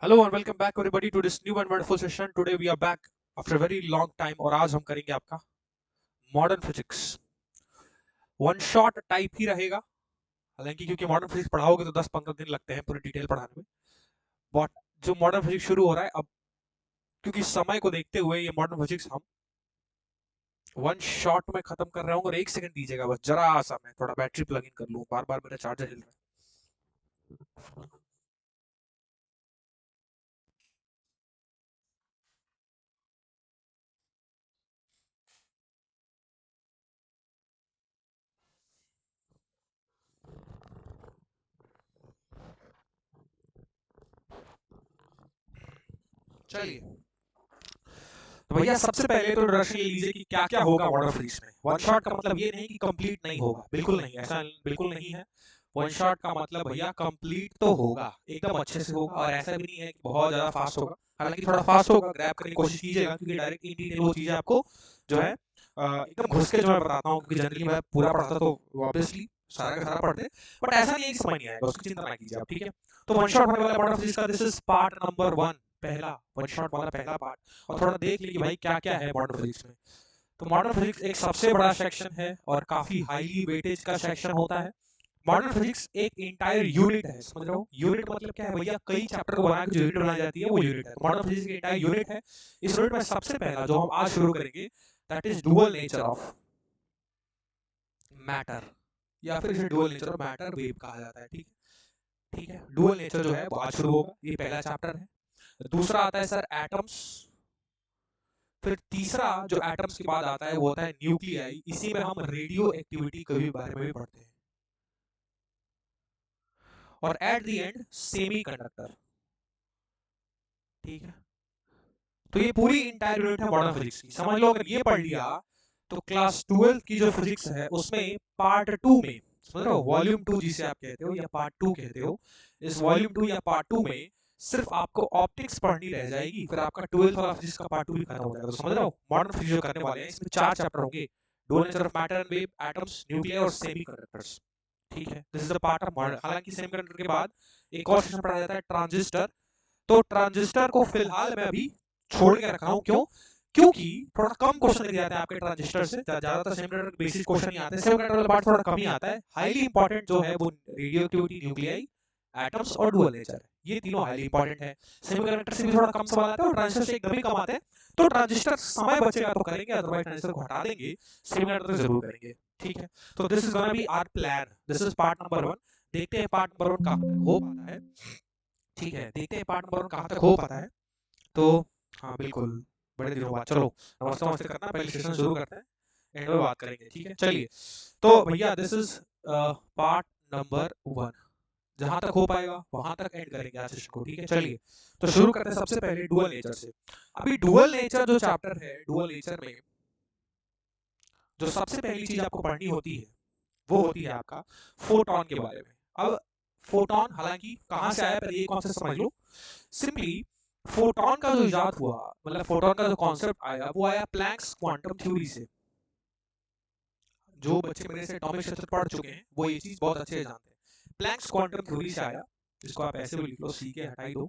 Hello and welcome back everybody to this new and wonderful session. Today we are back after a very long time और आज हम करेंगे आपका modern physics one shot type ही रहेगा। हालांकि क्योंकि मॉडर्न फिजिक्स पढ़ाओगे तो 10-15 दिन लगते हैं पूरी डिटेल पढ़ाने में। बट जो मॉडर्न फिजिक्स शुरू हो रहा है अब, क्योंकि समय को देखते हुए ये मॉडर्न फिजिक्स हम वन शॉट में खत्म कर रहे होंगे। और एक सेकंड दीजिएगा बस, जरा सा मैं थोड़ा बैटरी प्लग इन कर लूँ, बार बार मेरा चार्जर हिल रहा है। चलिए, तो भैया सबसे पहले तो इंट्रोडक्शन ले लीजिए कि क्या क्या होगा मॉडर्न फिजिक्स में। वन शॉट का मतलब ये नहीं कि कंप्लीट नहीं होगा, बिल्कुल नहीं, ऐसा बिल्कुल नहीं है। वन शॉट का मतलब भैया कंप्लीट तो होगा, एकदम अच्छे से होगा, और ऐसा भी नहीं है कि बहुत ज्यादा फास्ट होगा। हालांकि थोड़ा फास्ट होगा, ग्रैब करने की कोशिश कीजिएगा, क्योंकि डायरेक्ट इन डिटेल वो चीजें आपको जो है एकदम घुस के जो मैं बताता हूँ, क्योंकि जनरली मैं पूरा पढ़ता तो ऑब्वियसली सारा का सारा पढ़ते, बट ऐसा नहीं है कि समझ नहीं आएगा, उसकी चिंता ना कीजिए आप, ठीक है। तो वन शॉट होने वाला मॉडर्न फिजिक्स का दिस इज पार्ट नंबर 1, पहला वन शॉट वाला पहला पार्ट। और थोड़ा देख लीजिए भाई क्या क्या है मॉडर्न फिजिक्स में। तो मॉडर्न फिजिक्स एक सबसे बड़ा सेक्शन है और काफी हाईली वेटेज का सेक्शन होता है। मॉडर्न फिजिक्स एक इंटायर यूनिट है, समझ रहे हो। यूनिट मतलब क्या है भैया, कई चैप्टर को बना के जो यूनिट बनाई जाती है वो यूनिट है। मॉडर्न फिजिक्स एक इंटायर यूनिट है। इस यूनिट में सबसे पहला जो हम आज शुरू करेंगे, that is dual nature of matter, या फिर इसे dual nature of matter wave कहा जाता है, ठीक है। ठीक है, डुअल नेचर जो है वो आज शुरू होगा, ये पहला चैप्टर है। दूसरा आता है सर एटम्स। फिर तीसरा जो एटम्स के बाद आता है वो होता है न्यूक्लियाई। इसी में हम रेडियो एक्टिविटी के भी बारे में भी पढ़ते हैं। और एट द एंड सेमीकंडक्टर, ठीक है। तो ये पूरी इंटायर यूनिट है मॉडर्न फिजिक्स की, समझ लो। अगर ये पढ़ लिया तो क्लास 12 की जो फिजिक्स है उसमें पार्ट 2 में, समझ रहे हो, वॉल्यूम 2 जिसे आप कहते हो या पार्ट 2 कहते हो, इस वॉल्यूम 2 या पार्ट 2 में सिर्फ आपको ऑप्टिक्स पढ़नी रह जाएगी, फिर आपका 12th वाला फिजिक्स का पार्ट 2 भी खत्म हो जाएगा। तो समझ रहे हो, मॉडर्न फिजिक्स जो करने वाले हैं इसमें 4 चैप्टर होंगे, dual nature of matter and wave, atoms, nuclear और सेमीकंडक्टर्स, ठीक है। This is the part of modern. हालांकि सेमीकंडक्टर के बाद एक और सेक्शन पढ़ा जाता है ट्रांजिस्टर। तो ट्रांजिस्टर को फिलहाल मैं अभी छोड़ के रख रहा हूँ, क्यों? क्योंकि थोड़ा कम क्वेश्चन लेके जाते हैं आपके ट्रांजिस्टर से, ज्यादातर सेमीकंडक्टर बेसिक क्वेश्चन ही आते हैं, सेमीकंडक्टर वाला पार्ट थोड़ा कम ही आता है। हाईली इंपॉर्टेंट जो है वो रेडियो एक्टिविटी, न्यूक्लियाई, एटम्स और डुअल नेचर है, ये तीनों हाईली इंपॉर्टेंट है। सेमीकंडक्टर से भी थोड़ा कम सवाल आते हैं और ट्रांजिस्टर से एकदम ही कम आते हैं। तो ट्रांजिस्टर समय बचेगा तो करेंगे, अदरवाइज ट्रांजिस्टर को हटा देंगे, सेमीकंडक्टर जरूर करेंगे, ठीक है। तो this is gonna be our plan, this is part number 1। देखते हैं पार्ट नंबर 1 कहाँ तक हो पाता है, ठीक है। देखते हैं पार्ट नंबर 1 कहाँ तक हो पाता है। तो हाँ बिल्कुल, बड़े दिनों बाद, चलो नमस्ते नमस्ते करना, पहले सेशन शुरू करते हैं, एंड में बात करेंगे, ठीक है। चलिए, तो भैया दिस इज पार्ट नंबर 1, जहां तक हो पाएगा वहां तक एंड करेंगे आज सेशन को, ठीक है। चलिए, तो शुरू करते हैं सबसे पहले डुअल नेचर से। अभी डुअल नेचर जो चैप्टर है, डुअल नेचर में जो सबसे पहली चीज आपको पढ़नी होती है वो होती है आपका फोटोन के बारे में। अब फोटोन हालांकि कहां से आया, पहले ये कॉन्सेप्ट समझ लो। सिंपली फोटोन का जो इजाद हुआ, मतलब फोटोन का जो कॉन्सेप्ट आया वो आया प्लैंक्स क्वांटम थ्योरी से। जो बच्चे मेरे से एटॉमिक क्षेत्र पढ़ चुके हैं वो ये चीज बहुत अच्छे से जानते हैं। प्लैंक्स क्वांटम थ्योरी से आया, इसको आप ऐसे भी लिख लो, सी के हटाई दो,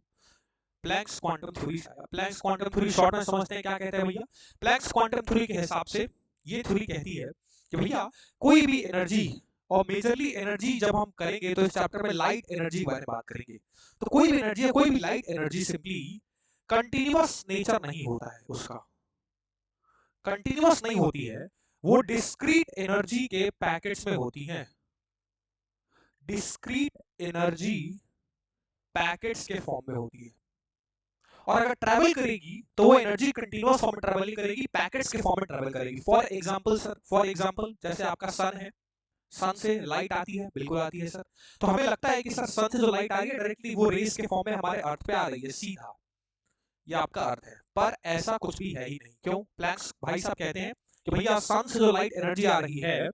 प्लैंक्स क्वांटम थ्योरी से आया। प्लैंक्स क्वांटम थ्योरी शॉर्ट में समझते हैं क्या कहते हैं भैया। प्लैंक्स क्वांटम थ्योरी के हिसाब से ये थ्योरी कहती है कि भैया कोई भी एनर्जी, और मेजरली एनर्जी जब हम करेंगे तो इस चैप्टर में लाइट एनर्जी के बारे में बात करेंगे। तो कोई भी एनर्जी, कोई भी light energy simply continuous nature नहीं होता है उसका, कंटिन्यूअस नहीं होती है, वो डिस्क्रीट एनर्जी के पैकेट्स में होती हैं। डिस्क्रीट एनर्जी पैकेट्स के फॉर्म में होती है, और अगर ट्रैवल करेगी तो वो एनर्जी कंटिन्यूअस फॉर्म में ट्रैवल नहीं करेगी, पैकेट्स के फॉर्म में ट्रैवल करेगी। For example sir, for example जैसे आपका सन है, सन से लाइट आती है, बिल्कुल आती है सर। तो हमें लगता है कि सर सन से जो लाइट आ रही है डायरेक्टली वो रेस के फॉर्म में हमारे अर्थ पे आ रही है सीधा, ये आपका अर्थ है, पर ऐसा कुछ भी है ही नहीं। क्यों? प्लैंक्स भाई साहब कहते हैं कि भैया सन से जो लाइट एनर्जी आ रही है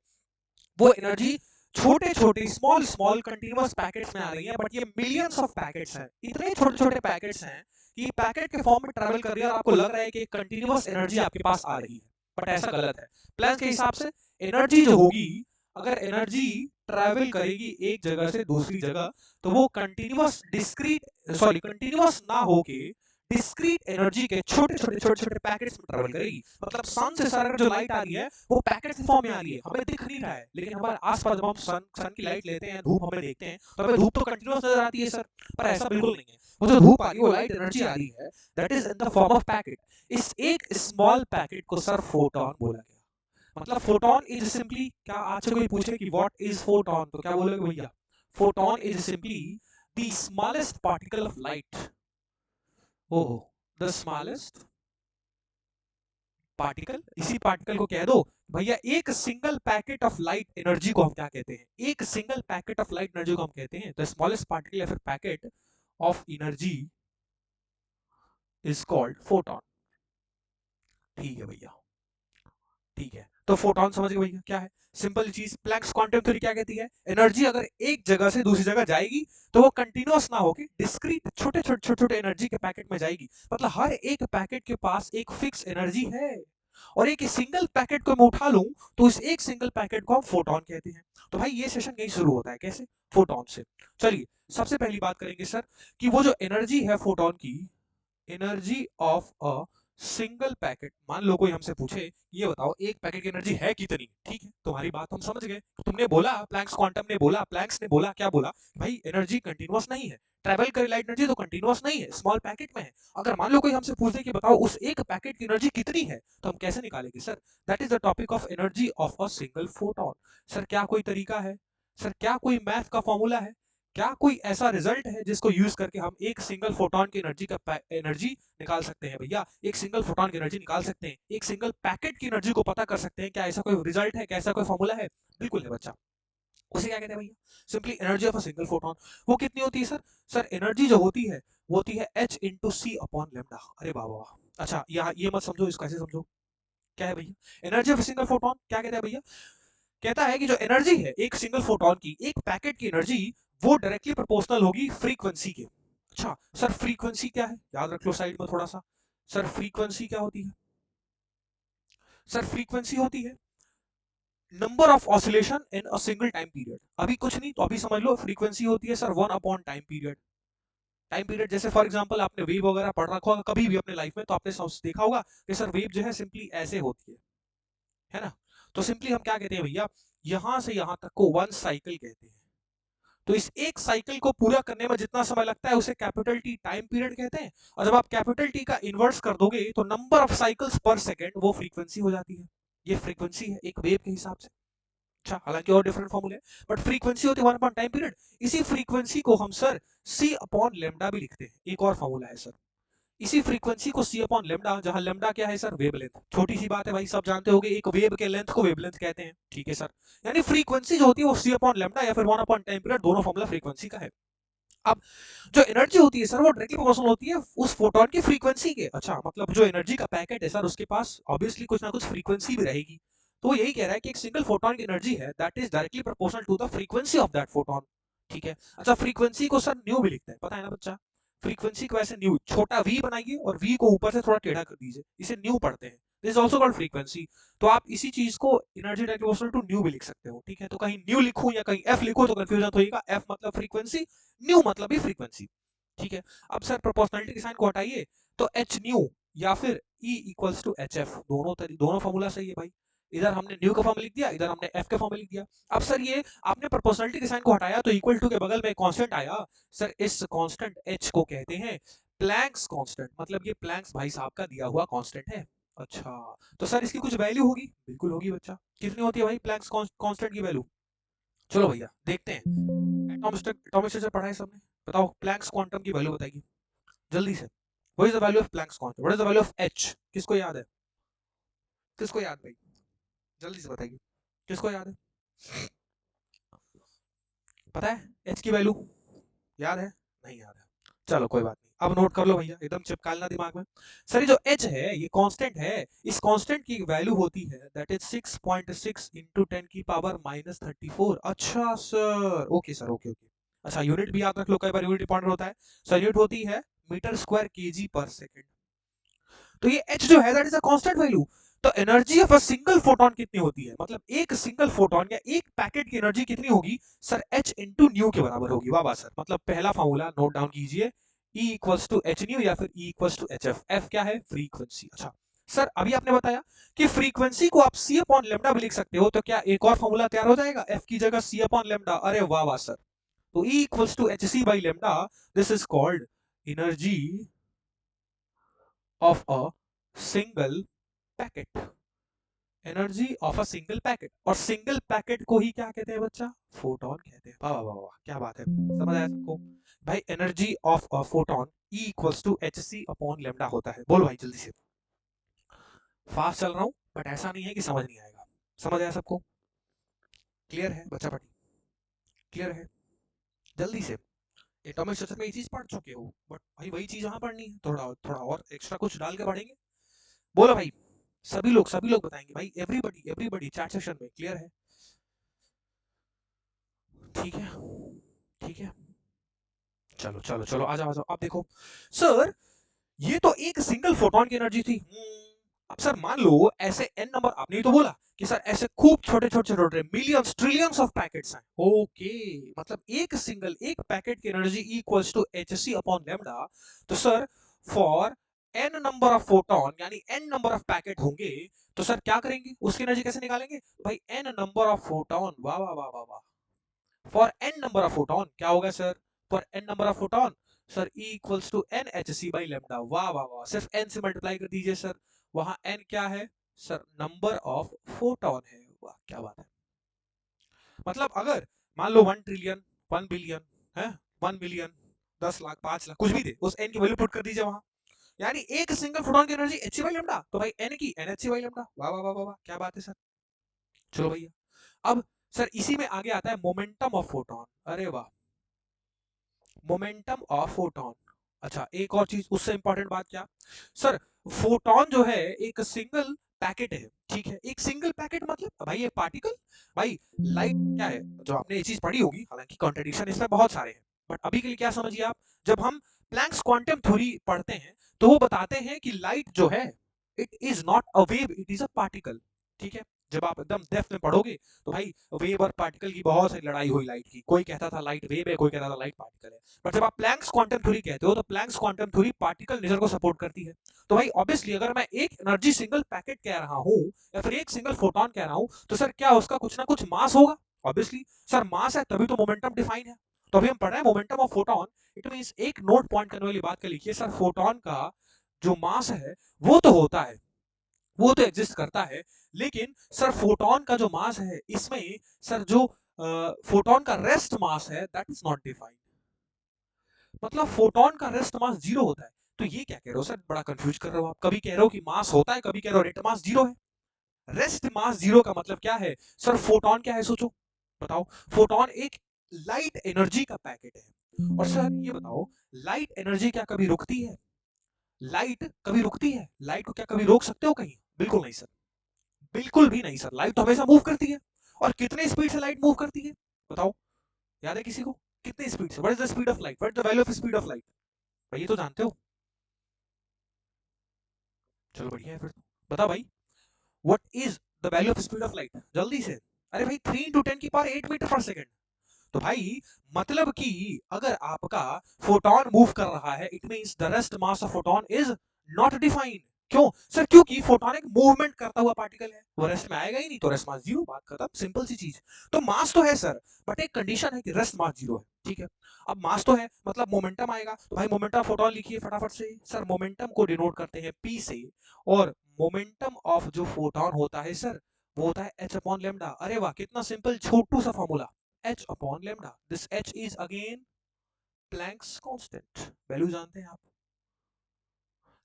वो एनर्जी छोटे छोटे स्मॉल स्मॉल कंटिन्यूअस पैकेट्स में आ रही है, बट ये मिलियंस ऑफ पैकेट्स हैं, इतने छोटे छोटे पैकेट्स हैं कि पैकेट के फॉर्म में ट्रैवल कर रही है और आपको लग रहा है कि कंटिन्यूअस एनर्जी आपके पास आ रही है, बट ऐसा गलत है। प्लैंक्स के हिसाब से एनर्जी जो होगी अगर एनर्जी ट्रैवल करेगी एक जगह से दूसरी जगह तो वो कंटिन्यूअस ना होके डिस्क्रीट एनर्जी के छोटे पैकेट्स में ट्रैवल करेगी। मतलब सन से सर जो लाइट आ रही है वो पैकेट फॉर्म में आ रही है, हमें दिख नहीं रहा है, लेकिन हमारे आसपास जब हम सन की लाइट लेते हैं, धूप हमें देखते हैं तो हमें धूप तो कंटिन्यूअस नजर आती है सर, पर ऐसा बिल्कुल नहीं है। वो जो धूप आ रही है, वो लाइट एनर्जी आ रही है, that is in the form of packet. इस एक स्मॉल पैकेट को सर फोटोन बोला गया। मतलब फोटोन इज सिंपली, क्या आज से कोई पूछे कि व्हाट इज फोटोन तो क्या बोलोगे भैया? Photon is simply the smallest particle of light. Oh, the smallest particle, इसी पार्टिकल को कह दो भैया एक single packet of light energy को हम क्या कहते हैं? एक single packet of light energy को हम कहते हैं द स्मॉलेस्ट पार्टिकल या फिर packet of energy is called photon. ठीक है भैया, ठीक है। तो फोटोन समझ गए भैया क्या है? सिंपल चीज। प्लैंक्स क्वांटम थ्योरी क्या कहती है? एनर्जी अगर एक जगह से दूसरी जगह जाएगी तो वो कंटिन्यूअस ना होके डिस्क्रीट छोटे एनर्जी के पैकेट में जाएगी। मतलब हर एक पैकेट के पास एक फिक्स एनर्जी है, और एक सिंगल पैकेट को मैं उठा लूं तो इस एक सिंगल पैकेट को हम फोटोन कहते हैं। तो भाई ये सेशन यही शुरू होता है, कैसे? फोटोन से। चलिए सबसे पहली बात करेंगे सर कि वो जो एनर्जी है फोटोन की, energy of a single packet. मान लो कोई हमसे पूछे ये बताओ एक पैकेट की एनर्जी है कितनी? ठीक है, तुम्हारी बात हम समझ गए। तुमने बोला, प्लैंक्स क्वांटम ने बोला, प्लैंक्स ने बोला, क्या बोला? भाई एनर्जी कंटिन्यूअस नहीं है, ट्रैवल करे लाइट एनर्जी तो कंटिन्यूअस नहीं है, स्मॉल पैकेट में है। अगर मान लो कोई हमसे पूछ दे कि बताओ उस एक पैकेट की एनर्जी कितनी है, तो हम कैसे निकालेंगे sir? That is the topic of energy of a single photon. Sir क्या कोई तरीका है? सर क्या कोई मैथ का फॉर्मूला है? क्या कोई ऐसा रिजल्ट है जिसको यूज करके हम एक सिंगल फोटोन की एनर्जी निकाल सकते हैं? भैया एक सिंगल फोटोन की एनर्जी निकाल सकते हैं, एक सिंगल पैकेट की एनर्जी को पता कर सकते हैं। क्या ऐसा कोई रिजल्ट है, क्या ऐसा कोई फॉर्मूला है? बिल्कुल है बच्चा। उसे क्या कहते हैं भैया? Simply energy of a single photon. वो कितनी होती है सर? सर एनर्जी जो होती है वो होती है h इंटू सी अपॉन लेमडा। अरे बाबा, अच्छा यहाँ ये मत समझो, इसको ऐसे समझो। क्या है भैया एनर्जी ऑफ सिंगल फोटोन? क्या कहता है भैया? कहता है कि जो एनर्जी है एक सिंगल फोटोन की, एक पैकेट की एनर्जी, वो डायरेक्टली प्रोपोर्शनल होगी फ्रीक्वेंसी के। अच्छा सर फ्रीक्वेंसी क्या है? याद रख लो साइड में थोड़ा सा। सर फ्रीक्वेंसी क्या होती है? सर फ्रीक्वेंसी होती है number of oscillation in a single time period. अभी कुछ नहीं तो अभी समझ लो, फ्रीक्वेंसी होती है sir 1 upon time period. Time period जैसे फॉर एग्जांपल आपने वेव वगैरह पढ़ रखा होगा कभी भी अपने लाइफ में, तो आपने देखा होगा कि सर वेव जो है सिंपली ऐसे होती है ना? तो सिंपली हम क्या कहते हैं भैया, यहां से यहां तक को वन साइकिल कहते हैं। तो इस एक साइकिल को पूरा करने में जितना समय लगता है उसे कैपिटल टी टाइम पीरियड कहते हैं। और जब आप कैपिटल टी का इन्वर्स कर दोगे तो नंबर ऑफ साइकिल्स पर सेकेंड वो फ्रीक्वेंसी हो जाती है। ये फ्रीक्वेंसी है एक वेव के हिसाब से। अच्छा हालांकि और डिफरेंट फॉर्मूले, बट फ्रीक्वेंसी होती है 1 अपॉन टाइम पीरियड। इसी फ्रीक्वेंसी को हम सर सी अपॉन लेमडा भी लिखते हैं। एक और फॉर्मूला है सर, इसी फ्रीक्वेंसी को सी अपॉन लेमडा, जहां लेमडा क्या है सर? वेवलेंथ। छोटी सी बात है भाई, सब जानते होंगे एक वेव के लेंथ को वेवलेंथ कहते हैं। ठीक है सर, यानी फ्रीक्वेंसी जो होती है वो सी अपॉन लेमडा या फिर 1 अपॉन टाइम पीरियड, दोनों फॉर्मूला फ्रीक्वेंसी का है। अब जो एनर्जी होती है सर वो डायरेक्टली प्रोपोर्शनल होती है उस फोटोन की फ्रीक्वेंसी के। अच्छा मतलब जो एनर्जी का पैकेट है सर उसके पास ऑब्वियसली कुछ ना कुछ फ्रीक्वेंसी भी रहेगी। तो यही कह रहा है कि एक सिंगल फोटोन की एनर्जी है that is directly proportional to the frequency of that photon. ठीक है, अच्छा फ्रीक्वेंसी को सर न्यू भी लिखते हैं, पता है ना बच्चा? फ्रीक्वेंसी को ऐसे न्यू, छोटा v बनाइए और v को ऊपर से थोड़ा टेढ़ा कर दीजिए, इसे न्यू पढ़ते हैं। This is also called frequency. तो आप इसी चीज को energy directly proportional to nu भी लिख सकते हो। ठीक है, तो कहीं न्यू लिखूं या कहीं f लिखूं तो कंफ्यूजन होगा। f मतलब फ्रीक्वेंसी, न्यू मतलब भी फ्रीक्वेंसी। ठीक है, अब सर प्रोपोर्शनलिटी के साइन को हटाइए तो एच न्यू या फिर E equals to H F, दोनों फॉर्मूला सही है भाई। इधर हमने न्यू का फॉर्मूला लिख दिया, इधर हमने एफ का फॉर्मूला लिख दिया। अब सर ये आपने प्रोपोर्शनलिटी के साइन को हटाया तो इक्वल टू के बगल में कांस्टेंट आया। सर इस कांस्टेंट एच को कहते हैं प्लैंक्स कांस्टेंट। मतलब ये प्लैंक्स भाई साहब का दिया हुआ कांस्टेंट है। अच्छा तो सर इसकी कुछ वैल्यू होगी? बिल्कुल होगी बच्चा। कितनी होती है भाई प्लैंक्स कांस्टेंट की वैल्यू? चलो भैया देखते हैं। एटॉमिक स्ट्रक्चर पढ़ा है सबने? बताओ प्लैंक्स क्वांटम की वैल्यू बताइए जल्दी से। What is the value of Planck's quantum? What is the value of H? किसको याद है? किसको याद भाई? जल्दी से बताइए, किसको याद है? पता है एच की वैल्यू? याद है? नहीं याद है? चलो कोई बात नहीं, अब नोट कर लो भैया, एकदम चिपका लेना दिमाग में। सर ये जो एच है ये कांस्टेंट है, इस कांस्टेंट की वैल्यू होती है दैट इज 6.6 इंटू 10 की पावर माइनस 34। अच्छा sir, okay sir, okay okay. अच्छा यूनिट भी याद रख लो, कई बार यूनिट इंपॉर्टेंट होता है। सर यूनिट होती है metre square KG per second. तो ये h जो है that is a constant value. तो energy of a single photon कितनी होती है, मतलब एक सिंगल फोटोन या एक पैकेट की एनर्जी कितनी होगी सर, h इंटू न्यू के बराबर होगी। वाह वाह सर, मतलब पहला फॉर्मूला नोट डाउन कीजिए, E equals to H nu या फिर E equals to H F. F क्या है, फ्रीक्वेंसी। अच्छा सर, अभी आपने बताया कि फ्रीक्वेंसी को आप सी अपॉन लेमडा भी लिख सकते हो, तो क्या एक और फॉर्मूला तैयार हो जाएगा, एफ की जगह सी अपॉन लेमडा। अरे वाह वाह सर, तो E equals to H C by lambda, this is called energy of a single packet, energy of a single packet. और सिंगल पैकेट को ही क्या कहते हैं बच्चा, फोटोन कहते हैं। वाह वाह वाह वाह, क्या बात है, समझ आया सबको भाई। Energy of a photon E equals to H C upon lambda होता है। बोलो भाई जल्दी से, फास्ट चल रहा हूं बट ऐसा नहीं है कि समझ नहीं आएगा। समझ आया सबको, क्लियर है बच्चा पार्टी, क्लियर है? जल्दी से, एटॉमिक स्ट्रक्चर में ये चीज पढ़ चुके हो बट भाई वही चीज यहाँ पढ़नी है, थोड़ा थोड़ा और एक्स्ट्रा कुछ डाल के पढ़ेंगे। बोलो भाई, सभी लोग बताएंगे भाई, एवरीबॉडी एवरीबॉडी चैट सेक्शन में, क्लियर है? ठीक है, ठीक है, चलो चलो चलो, आ जाओ आ जाओ। अब देखो सर, ये तो एक सिंगल फोटोन की एनर्जी थी। अब सर मान लो ऐसे एन नंबर, आपने ही तो बोला कि सर ऐसे खूब छोटे छोटे छोटे मिलियंस ट्रिलियंस ऑफ पैकेट्स हैं। ओके, मतलब एक सिंगल एक पैकेट की energy equals to H C upon lambda. तो sir for N number of photon, यानी एन नंबर ऑफ पैकेट होंगे, तो सर क्या करेंगे, उसकी एनर्जी कैसे निकालेंगे भाई, एन नंबर ऑफ फोटोन। वाह वाह वाह वाह वाह, for N number of photon क्या होगा sir, for N number of photon sir E equals to N H C by lambda. वाह वाह वाह, सिर्फ एन से मल्टीप्लाई कर दीजिए सर, वहां एन क्या है सर, नंबर ऑफ फोटोन है। वाह क्या बात है, मतलब अगर मान लो 1 ट्रिलियन, 1 बिलियन है, 1 मिलियन, 10 लाख, 5 लाख, कुछ भी दे, उस एन की वैल्यू पुट कर दीजिए वहां, यानी एक सिंगल फोटोन की energy H C by lambda, तो भाई एन की N H C by lambda. वाह वाह वाह वाह, क्या बात है सर। चलो भैया, अब सर इसी में आगे आता है मोमेंटम ऑफ फोटोन। अरे वाह, मोमेंटम ऑफ फोटोन। अच्छा एक और चीज, उससे इंपॉर्टेंट बात क्या सर, फोटोन जो है एक सिंगल पैकेट है, ठीक है, एक सिंगल पैकेट मतलब भाई ये पार्टिकल, भाई लाइट क्या है, जो आपने ये चीज पढ़ी होगी, हालांकि कॉन्ट्रडिक्शन इसमें बहुत सारे हैं, बट अभी के लिए क्या समझिए आप, जब हम प्लैंक्स क्वांटम थ्योरी पढ़ते हैं तो वो बताते हैं कि लाइट जो है, it is not a wave, it is a particle. ठीक है, जब आप एकदम डेप्थ में पढ़ोगे तो भाई वेव और पार्टिकल की बहुत सारी लड़ाई हुई लाइट की, कोई कहता था लाइट वेव है, कोई कहता था लाइट पार्टिकल है, बट जब आप प्लैंक्स क्वांटम थ्योरी कहते हो तो Planck's quantum theory particle nature को सपोर्ट करती है। तो भाई ऑब्वियसली अगर मैं एक एनर्जी सिंगल पैकेट कह रहा हूं या फिर एक सिंगल फोटोन कह रहा हूं, तो सर क्या उसका कुछ ना कुछ मास होगा, ऑब्वियसली सर मास है तभी तो मोमेंटम डिफाइन है। तो अभी हम पढ़ रहे हैं momentum of photon, it means एक नोट पॉइंट करने वाली बात का लिखिए सर, फोटोन का जो मास है वो तो होता है, वो तो एग्जिस्ट करता है, लेकिन सर फोटोन का जो मास है इसमें सर जो फोटोन का रेस्ट मास है दैट इज नॉट डिफाइंड, मतलब फोटोन का रेस्ट मास 0 होता है। तो ये क्या कह रहे हो सर, बड़ा कंफ्यूज कर रहे हो आप, कभी कह रहे हो कि मास होता है, कभी कह रहे हो रेट मास 0 है। रेस्ट मास 0 का मतलब क्या है सर, फोटोन क्या है सोचो, बताओ। फोटोन एक लाइट एनर्जी का पैकेट है, और सर ये बताओ, लाइट एनर्जी क्या कभी रुकती है, लाइट कभी रुकती है, लाइट को क्या कभी रोक सकते हो कहीं, बिल्कुल नहीं सर, बिल्कुल भी नहीं सर, लाइट तो हमेशा मूव करती है। और कितने स्पीड से लाइट मूव करती है, बताओ, याद है किसी को, कितने स्पीड से, what is the speed of light, what is the value of speed of light, भाई ये तो जानते हो। चलो बढ़िया है फिर तो। बताओ भाई, what is the value of speed of light, जल्दी से। अरे भाई 3 × 10⁸ तो भाई मतलब कि अगर आपका फोटोन मूव कर रहा है, it means the rest mass of photon is not defined. क्यों सर, क्योंकि फोटोन एक मूवमेंट करता हुआ पार्टिकल है, वो रेस्ट में आएगा ही नहीं, तो रेस्ट मास 0, बात खत्म, सिंपल सी चीज। तो मास तो है सर, बट एक कंडीशन है कि रेस्ट मास 0 है, ठीक है। अब मास तो है मतलब मोमेंटम आएगा, तो भाई मोमेंटम फोटोन लिखिए फटाफट से सर, मोमेंटम को डिनोट करते हैं p से, और मोमेंटम ऑफ जो फोटोन होता है सर, वो होता है h अपॉन लेमडा। अरे वाह, कितना सिंपल छोटू सा formula, h upon lambda. This h is again Planck's constant. Value जानते हैं आप,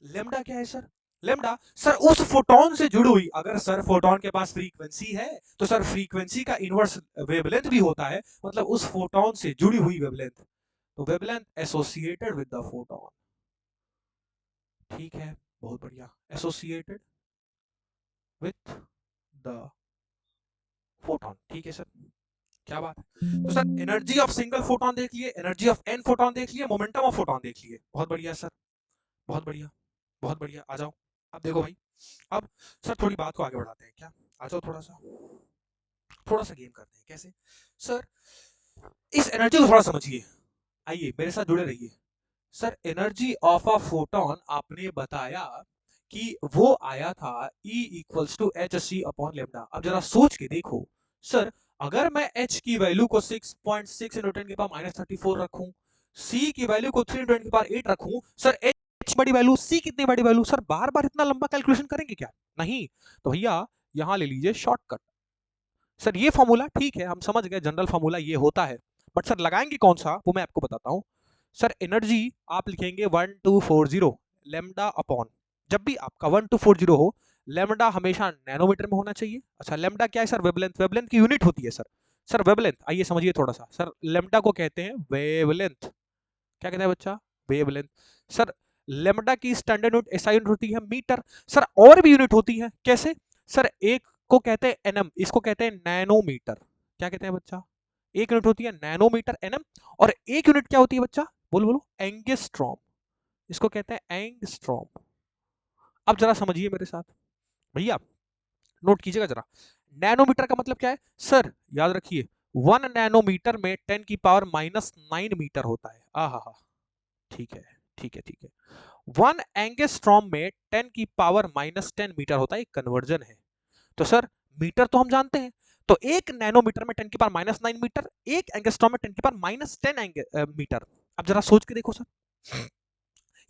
लेमडा क्या है सर, लेमडा सर उस फोटोन से जुड़ी हुई, अगर सर फोटोन के पास फ्रीक्वेंसी है तो सर फ्रीक्वेंसी का इनवर्स वेवलेंथ भी होता है, मतलब उस फोटोन से जुड़ी हुई वेवलेंथ, तो wavelength associated with the photon. ठीक है, बहुत बढ़िया, एसोसिएटेड विथ द फोटोन, ठीक है सर, क्या बात है। तो sir energy of single photon देख लिए, एनर्जी ऑफ एन फोटोन देख लिए, मोमेंटम ऑफ फोटोन देख लिए, बहुत बढ़िया सर, बहुत बढ़िया, बहुत बढ़िया, आ जाओ। अब देखो भाई, अब सर थोड़ी बात को आगे बढ़ाते हैं क्या, आ जाओ थोड़ा सा गेम करते हैं। कैसे सर, इस एनर्जी को थोड़ा समझिए, आइए मेरे साथ जुड़े रहिए। Sir energy of a photon आपने बताया कि वो आया था E equals to H C upon lambda. अब जरा सोच के देखो सर, अगर मैं H की वैल्यू को 6.6 इंटू 10 की पावर माइनस 34 रखूं, C की वैल्यू को 3 इंटू 10 की पावर 8 रखूं, सर H बड़ी वैल्यू, C कितनी बड़ी वैल्यू, सर बार बार इतना लंबा कैलकुलेशन करेंगे क्या? नहीं। तो भैया यहां ले लीजिए शॉर्टकट। सर ये फॉर्मूला ठीक है, हम समझ गए जनरल फॉर्मूला ये होता है, बट सर लगाएंगे कौन सा वो मैं आपको बताता हूं। सर एनर्जी आप लिखेंगे 1240 लेमडा अपॉन, जब भी आपका 1240 हो, लेमडा हमेशा नैनोमीटर में होना चाहिए। अच्छा लेमडा क्या है सर? वेवलेंथ, वेवलेंथ की यूनिट होती है सर। सर वेवलेंथ आइए समझिए थोड़ा सा, सर लेमडा को कहते हैं वेवलेंथ। क्या कहते हैं बच्चा? वेवलेंथ। सर लेमडा की स्टैंडर्ड यूनिट एसआई यूनिट होती है मीटर। सर और भी यूनिट होती है, कैसे? सर एक को कहते हैं एनएम, इसको कहते हैं नैनोमीटर। क्या कहते हैं बच्चा? एक यूनिट होती है नैनोमीटर एनएम, और एक यूनिट क्या होती है बच्चा? बोलो बोलो। एंगस्ट्रॉम, इसको कहते हैं एंगस्ट्रॉम। अब जरा समझिए मेरे साथ भैया, नोट कीजिएगा जरा। नैनोमीटर का मतलब क्या है सर? याद रखिए 1 नैनोमीटर में 10 की पावर माइनस 9 मीटर होता है। आहा, ठीक है ठीक है ठीक है। 1 एंगस्ट्रॉम में 10 की पावर माइनस 10 मीटर होता है, एक कन्वर्जन है। तो सर मीटर तो हम जानते हैं, तो 1 नैनोमीटर में 10 की पावर माइनस 9 मीटर, 1 एंगस्ट्रॉम में 10 की पावर माइनस 10 मीटर। अब जरा सोच के देखो सर,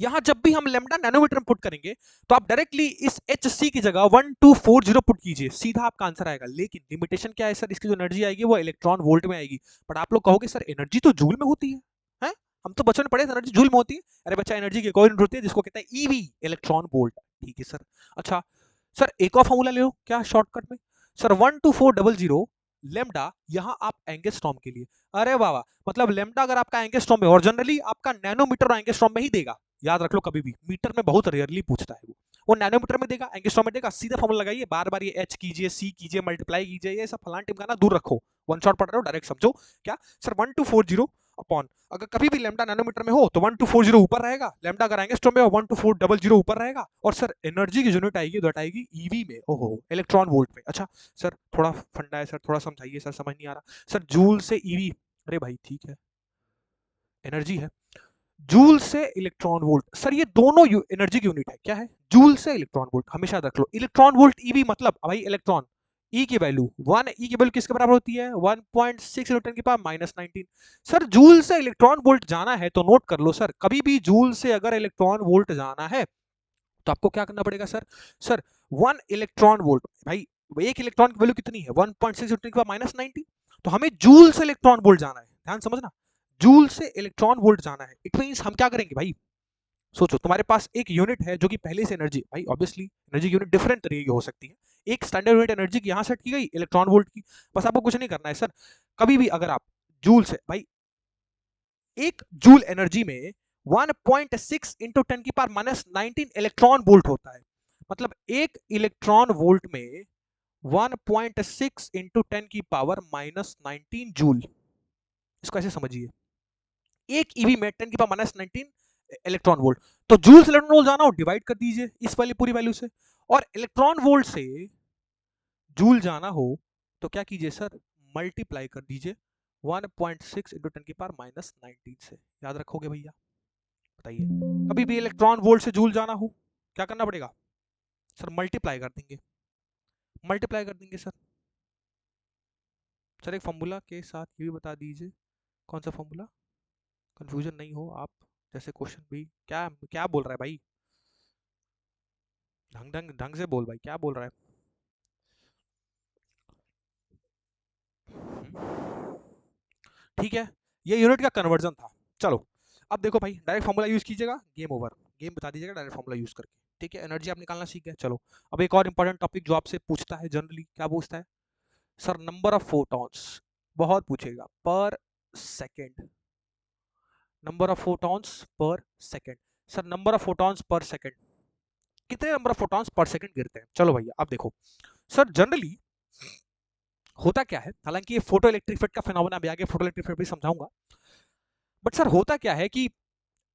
यहां जब भी हम लेमडा नैनोमीटर में पुट करेंगे, तो आप डायरेक्टली इस एच सी की जगह 1240 पुट कीजिए, सीधा आपका आंसर आएगा। लेकिन लिमिटेशन क्या है सर? इसकी जो एनर्जी आएगी वो इलेक्ट्रॉन वोल्ट में आएगी। बट आप लोग कहोगे सर एनर्जी तो जूल में होती है? हम तो बचपन में पढ़े एनर्जी जूल में होती है। अरे बच्चा एनर्जी की एक और यूनिट होती है जिसको कहते हैं ईवी, इलेक्ट्रॉन वोल्ट। ठीक है सर। अच्छा सर एक और फॉर्मूला ले लो क्या शॉर्टकट में। सर 12400 लेमडा, यहां आप एंगस्ट्रॉम के लिए, अरे वाह, मतलब लेमडा अगर आपका एंगस्ट्रॉम में, और जनरली आपका नैनोमीटर और एंगस्ट्रॉम में ही देगा, याद रख लो कभी भी, मीटर में बहुत रेयरली पूछता है वो नैनोमीटर में देगा, एंगस्ट्रॉम में देगा। सीधा फॉर्मूला लगाइए, बार बार ये एच कीजिए, सी कीजिए, मल्टीप्लाई कीजिए, ये सब फलान टिम का ना दूर रखो। वन शॉट पढ़ रहे हो, डायरेक्ट समझो। क्या सर 1240 अपॉन, अगर कभी भी लेमडा नैनोमीटर में हो तो 1240 ऊपर रहेगा, लेमडा अगर एंगस्ट्रॉम में हो 12400 ऊपर रहेगा, और सर एनर्जी की यूनिट आएगी तो आएगी ईवी में, ओहो इलेक्ट्रॉन वोल्ट में। अच्छा सर थोड़ा फंडा है सर, थोड़ा समझाइए सर, समझ नहीं आ रहा सर। जूल से ईवी, अरे भाई ठीक है एनर्जी है, जूल से इलेक्ट्रॉन वोल्ट, सर ये दोनों एनर्जी की यूनिट है। क्या है? जूल से इलेक्ट्रॉन वोल्ट, हमेशा रख लो। इलेक्ट्रॉन वोल्ट ईवी मतलब भाई इलेक्ट्रॉन, ई की वैल्यू 1, ई की वैल्यू किसके बराबर होती है? 1.6 न्यूटन की पावर माइनस 19। सर जूल से इलेक्ट्रॉन वोल्ट जाना है तो नोट कर लो सर, कभी भी जूल से अगर इलेक्ट्रॉन वोल्ट जाना है तो आपको क्या करना पड़ेगा सर? सर 1 इलेक्ट्रॉन वोल्ट, भाई एक इलेक्ट्रॉन की वैल्यू कितनी है? 1.6 न्यूटन की पावर माइनस 19। तो हमें जूल से इलेक्ट्रॉन वोल्ट जाना है, ध्यान समझना, जूल से इलेक्ट्रॉन वोल्ट जाना है। इट मींस हम क्या करेंगे भाई, सोचो तुम्हारे पास एक यूनिट है जो कि पहले से एनर्जी, भाई ऑब्वियसली एनर्जी की यूनिट डिफरेंट तरीके की हो सकती है। एक स्टैंडर्ड यूनिट एनर्जी की यहां सेट की गई इलेक्ट्रॉन वोल्ट की, बस आपको कुछ नहीं करना है सर। कभी भी अगर आप जूल से, भाई एक जूल एनर्जी में 1.6 इंटू 10 की पावर माइनस 19 इलेक्ट्रॉन वोल्ट होता है। मतलब एक इलेक्ट्रॉन वोल्ट में 1.6 इंटू 10 की पावर माइनस 19 जूल। इसको ऐसे समझिए, एक ईवी में 10 की पावर माइनस 19 इलेक्ट्रॉन वोल्ट। तो जूल से इलेक्ट्रॉन वोल्ट जाना हो, डिवाइड कर दीजिए इस वाली पूरी वैल्यू से, और इलेक्ट्रॉन वोल्ट से जूल जाना हो तो क्या कीजिए सर? मल्टीप्लाई कर दीजिए 1.6 इंटू 10 की पावर माइनस 19 से। याद रखोगे भैया? बताइए, कभी भी इलेक्ट्रॉन वोल्ट से जूल जाना हो क्या करना पड़ेगा सर? मल्टीप्लाई कर देंगे, मल्टीप्लाई कर देंगे सर। सर एक फॉर्मूला के साथ ये भी बता दीजिए, कौन सा फॉर्मूला, कंफ्यूजन नहीं हो आप, जैसे क्वेश्चन भी क्या क्या बोल रहा है भाई, ढंग ढंग ढंग से बोल भाई, क्या बोल रहा है? ठीक है, ये यूनिट का कन्वर्जन था। चलो अब देखो भाई, डायरेक्ट फॉर्मूला यूज कीजिएगा, गेम ओवर, गेम बता दीजिएगा डायरेक्ट फॉर्मूला यूज करके। ठीक है, एनर्जी आप निकालना सीख गए। चलो अब एक और इंपॉर्टेंट टॉपिक जो आपसे पूछता है जनरली, क्या पूछता है सर? नंबर ऑफ फोटॉन्स, बहुत पूछेगा, per second, number of photons per second. Sir number of photons per second, कितने number of photons per second गिरते हैं? चलो भैया अब देखो सर, जनरली होता क्या है, हालांकि ये फोटो इलेक्ट्रिक इफेक्ट का फिनोमेना भी आगे फोटो इलेक्ट्रिक इफेक्ट भी समझाऊंगा, बट सर होता क्या है कि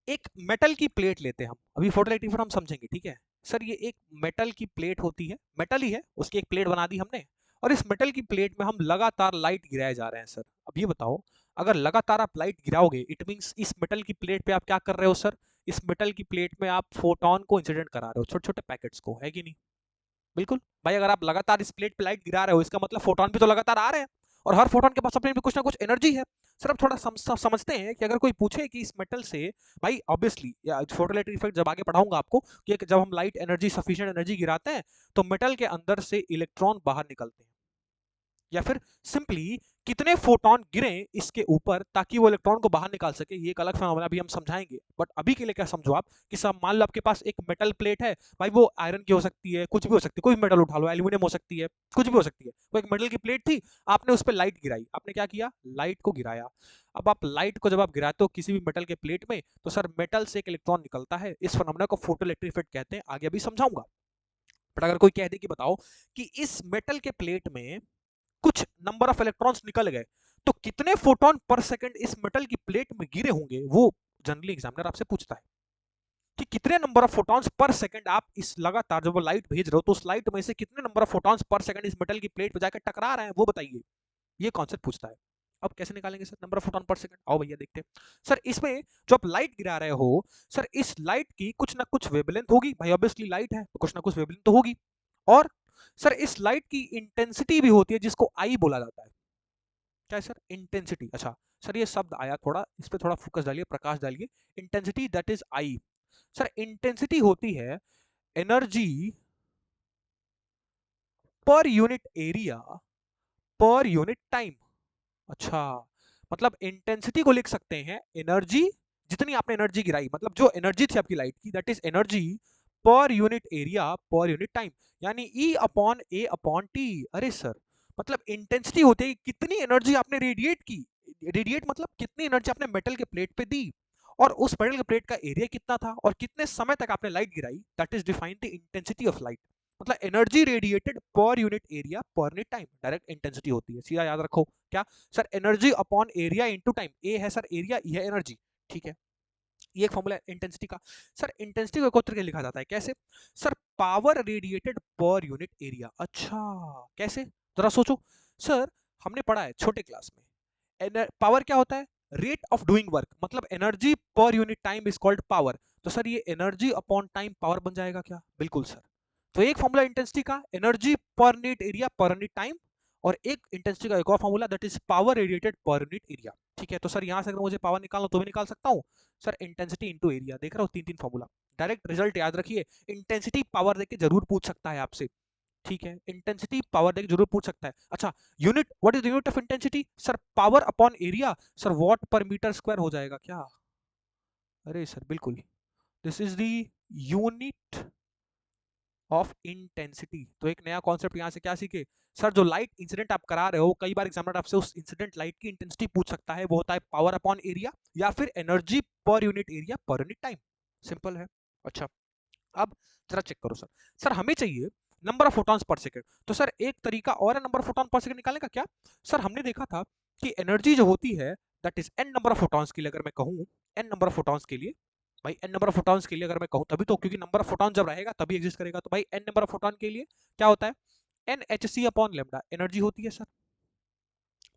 एक मेटल की प्लेट लेते हैं हम, अभी फोटो इलेक्ट्रिक इफेक्ट हम समझेंगे, ठीक है? सर ये एक मेटल की प्लेट होती है, मेटल ही है, उसकी एक प्लेट बना दी हमने, और इस मेटल की प्लेट में हम लगातार लाइट गिराए जा रहे हैं सर। अब ये बताओ, अगर लगातार आप लाइट गिराओगे, इट मींस इस मेटल की प्लेट पे आप क्या कर रहे हो सर? इस मेटल की प्लेट में आप फोटोन को इंसिडेंट करा रहे हो, छोटे छोटे पैकेट्स को, है कि नहीं? बिल्कुल भाई, अगर आप लगातार इस प्लेट पे लाइट गिरा रहे हो, इसका मतलब फोटोन भी तो लगातार आ रहे हैं, और हर फोटोन के पास अपने में कुछ ना कुछ एनर्जी है। सर अब थोड़ा समझते हैं कि अगर कोई पूछे कि इस मेटल से, भाई ऑब्वियसली फोटोइलेक्ट्रिक इफेक्ट जब आगे पढ़ाऊंगा आपको, कि जब हम लाइट एनर्जी सफिशिएंट एनर्जी गिराते हैं तो मेटल के अंदर से इलेक्ट्रॉन बाहर निकलते हैं, या फिर सिंपली कितने फोटोन गिरे इसके ऊपर ताकि वो इलेक्ट्रॉन को बाहर निकाल सके, ये एक अलग फिनोमेना अभी हम समझाएंगे। बट अभी के लिए क्या समझो आप, कि सब मान लो आपके पास एक मेटल प्लेट है, भाई वो आयरन की हो सकती है, कुछ भी हो सकती है, कोई भी मेटल उठा लो, एल्यूमिनियम हो सकती है, कुछ भी हो सकती है, वो एक मेटल की प्लेट थी, आपने उस पर लाइट गिराई, आपने क्या किया, लाइट को गिराया। अब आप लाइट को जब आप गिराते हो किसी भी मेटल के प्लेट में, तो सर मेटल से एक इलेक्ट्रॉन निकलता है, इस फिनोमेना को फोटोइलेक्ट्रिक इफेक्ट कहते हैं, आगे अभी समझाऊंगा। बट अगर कोई कह दे कि बताओ कि इस मेटल के प्लेट में कुछ नंबर ऑफ इलेक्ट्रॉन्स निकल गए, तो कितने फोटोन पर सेकंड इस मेटल की प्लेट में गिरे होंगे, वो जनरली एग्जामिनर आपसे पूछता है कि कितने number of photons per second आप इस लगातार जब वो लाइट भेज रहे हो तो उस लाइट में से कितने number of photons per second इस मेटल की प्लेट पे जाकर टकरा रहे हैं, वो बताइए। ये कॉन्सेप्ट पूछता है। अब कैसे निकालेंगे सर नंबर ऑफ फोटॉन पर सेकंड, आओ भैया देखते हैं। सर इसमें जो आप लाइट गिरा रहे हो, सर इस लाइट की कुछ ना कुछ वेवलेंथ होगी, भाई ऑब्वियसली लाइट है तो कुछ ना कुछ वेवलेंथ तो होगी, और सर इस लाइट की इंटेंसिटी भी होती है जिसको आई बोला जाता है। क्या है सर? इंटेंसिटी। अच्छा सर ये शब्द आया, थोड़ा इस पे थोड़ा फोकस डालिए, प्रकाश डालिए। Intensity that is I. Sir intensity होती है एनर्जी पर unit area per unit time. अच्छा, मतलब इंटेंसिटी को लिख सकते हैं एनर्जी, जितनी आपने एनर्जी गिराई, मतलब जो एनर्जी थी आपकी लाइट की, दैट इज एनर्जी पर unit area per unit time, यानी ई अपॉन ए अपॉन टी। अरे सर, मतलब इंटेंसिटी होती है कितनी एनर्जी आपने रेडिएट की, रेडिएट मतलब कितनी एनर्जी आपने मेटल के प्लेट पे दी, और उस मेटल के प्लेट का एरिया कितना था, और कितने समय तक आपने लाइट गिराई, that is defined the intensity of light. मतलब energy radiated per unit area per unit time, direct intensity होती है, सीधा याद रखो। क्या sir? Energy upon area into time, A है सर एरिया, ये है एनर्जी, ठीक है। ये एक फॉर्मूला है इंटेंसिटी का। सर इंटेंसिटी को एक और तरीके लिखा जाता है, कैसे? Sir power radiated per unit area. अच्छा, कैसे? जरा सोचो। सर हमने पढ़ा है छोटे क्लास में, पावर क्या होता है? रेट ऑफ डूइंग वर्क, मतलब एनर्जी पर unit time is called power. तो सर ये एनर्जी अपॉन टाइम पावर बन जाएगा क्या? बिल्कुल सर। तो एक फॉर्मूला इंटेंसिटी का एनर्जी पर unit area per unit time, और एक इंटेंसिटी का एक और formula that is power radiated per unit area. ठीक है, तो सर यहां से अगर मुझे पावर निकालना तो भी निकाल सकता हूं। सर इंटेंसिटी इंटू एरिया, देख रहा हो तीन तीन फॉर्मूला, डायरेक्ट रिजल्ट याद रखिए। इंटेंसिटी पावर देके जरूर पूछ सकता है आपसे, ठीक है, इंटेंसिटी पावर देके जरूर पूछ सकता है। अच्छा, unit, what is the unit of intensity? Sir power upon area, sir what पर मीटर स्क्वायर हो जाएगा क्या? अरे सर बिल्कुल, this is the unit of intensity. तो एक नया कॉन्सेप्ट यहां से क्या सीखे सर, जो लाइट इंसिडेंट आप करा रहे हो, कई बार एग्जामिनर आपसे उस इंसिडेंट लाइट की इंटेंसिटी पूछ सकता है, वो होता है पावर अपॉन एरिया या फिर एनर्जी पर unit area per unit time. Simple है। अच्छा, अब जरा चेक करो सर, सर हमें चाहिए number of photons per second. तो सर एक तरीका और है नंबर ऑफ फोटॉन पर सेकंड निकालने का, क्या? सर हमने देखा था कि एनर्जी जो होती है that is an number of photons के लिए, अगर मैं कहूं एन नंबर ऑफ फोटॉन्स के लिए, भाई एन नंबर ऑफ फोटॉन्स के लिए अगर मैं कहूं तभी तो, क्योंकि नंबर ऑफ फोटॉन जब रहेगा तभी एग्जिस्ट करेगा, तो भाई एन नंबर ऑफ फोटॉन के लिए क्या होता है? N H C upon lambda energy होती है सर।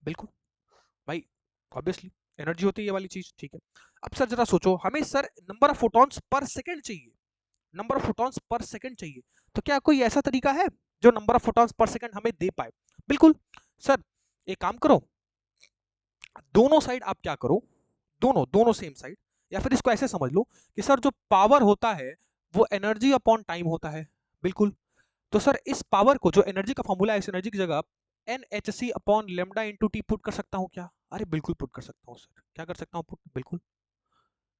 बिल्कुल भाई, ऑब्वियसली एनर्जी होती है ये वाली चीज, ठीक है। अब सर जरा सोचो, हमें sir number of photons per second चाहिए, number of photons per second चाहिए, तो क्या कोई ऐसा तरीका है जो number of photons per second हमें दे पाए? बिल्कुल सर, एक काम करो, दोनों साइड आप क्या करो, दोनों दोनों सेम साइड, या फिर इसको ऐसे समझ लो कि सर जो पावर होता है वो एनर्जी अपॉन टाइम होता है। बिल्कुल, तो सर इस पावर को, जो एनर्जी का फॉर्मूला है, इस एनर्जी की जगह N H C upon lambda into T put कर सकता हूँ क्या? अरे बिल्कुल पुट कर सकता हूँ सर, क्या कर सकता हूँ पुट? बिल्कुल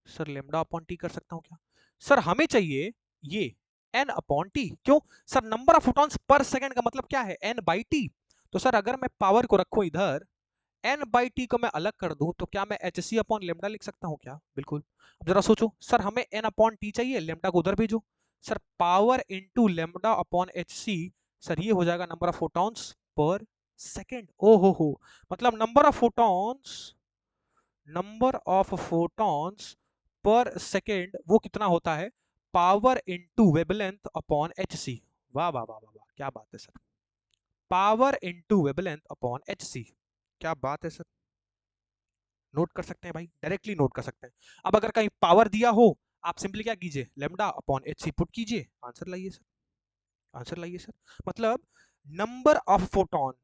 सर, लेमडा अपॉन टी कर सकता हूँ क्या? सर हमें चाहिए ये एन अपॉन टी, क्यों? Sir number of photons per second का मतलब क्या है? N by T. तो सर अगर मैं पावर को रखूं इधर, एन बाई टी को मैं अलग कर दूं, तो क्या मैं एच सी अपॉन लेमडा लिख सकता हूं क्या? बिल्कुल। अब जरा सोचो, सर हमें एन अपॉन टी चाहिए, लेमडा को उधर भेजो, sir power into lambda upon H C, sir ये हो जाएगा number of photons per second. ओ हो, मतलब number of photons per second वो कितना होता है? Power into wavelength upon HC. वाह वाह वाह वाह वाह, क्या बात है sir. Power into wavelength upon HC, क्या बात है सर। नोट कर सकते हैं भाई, डायरेक्टली नोट कर सकते हैं। अब अगर कहीं पावर दिया हो, आप सिंपली क्या कीजिए, लेमडा अपॉन एचसी पुट कीजिए, आंसर लाइए सर, आंसर लाइए सर। मतलब नंबर ऑफ फोटोन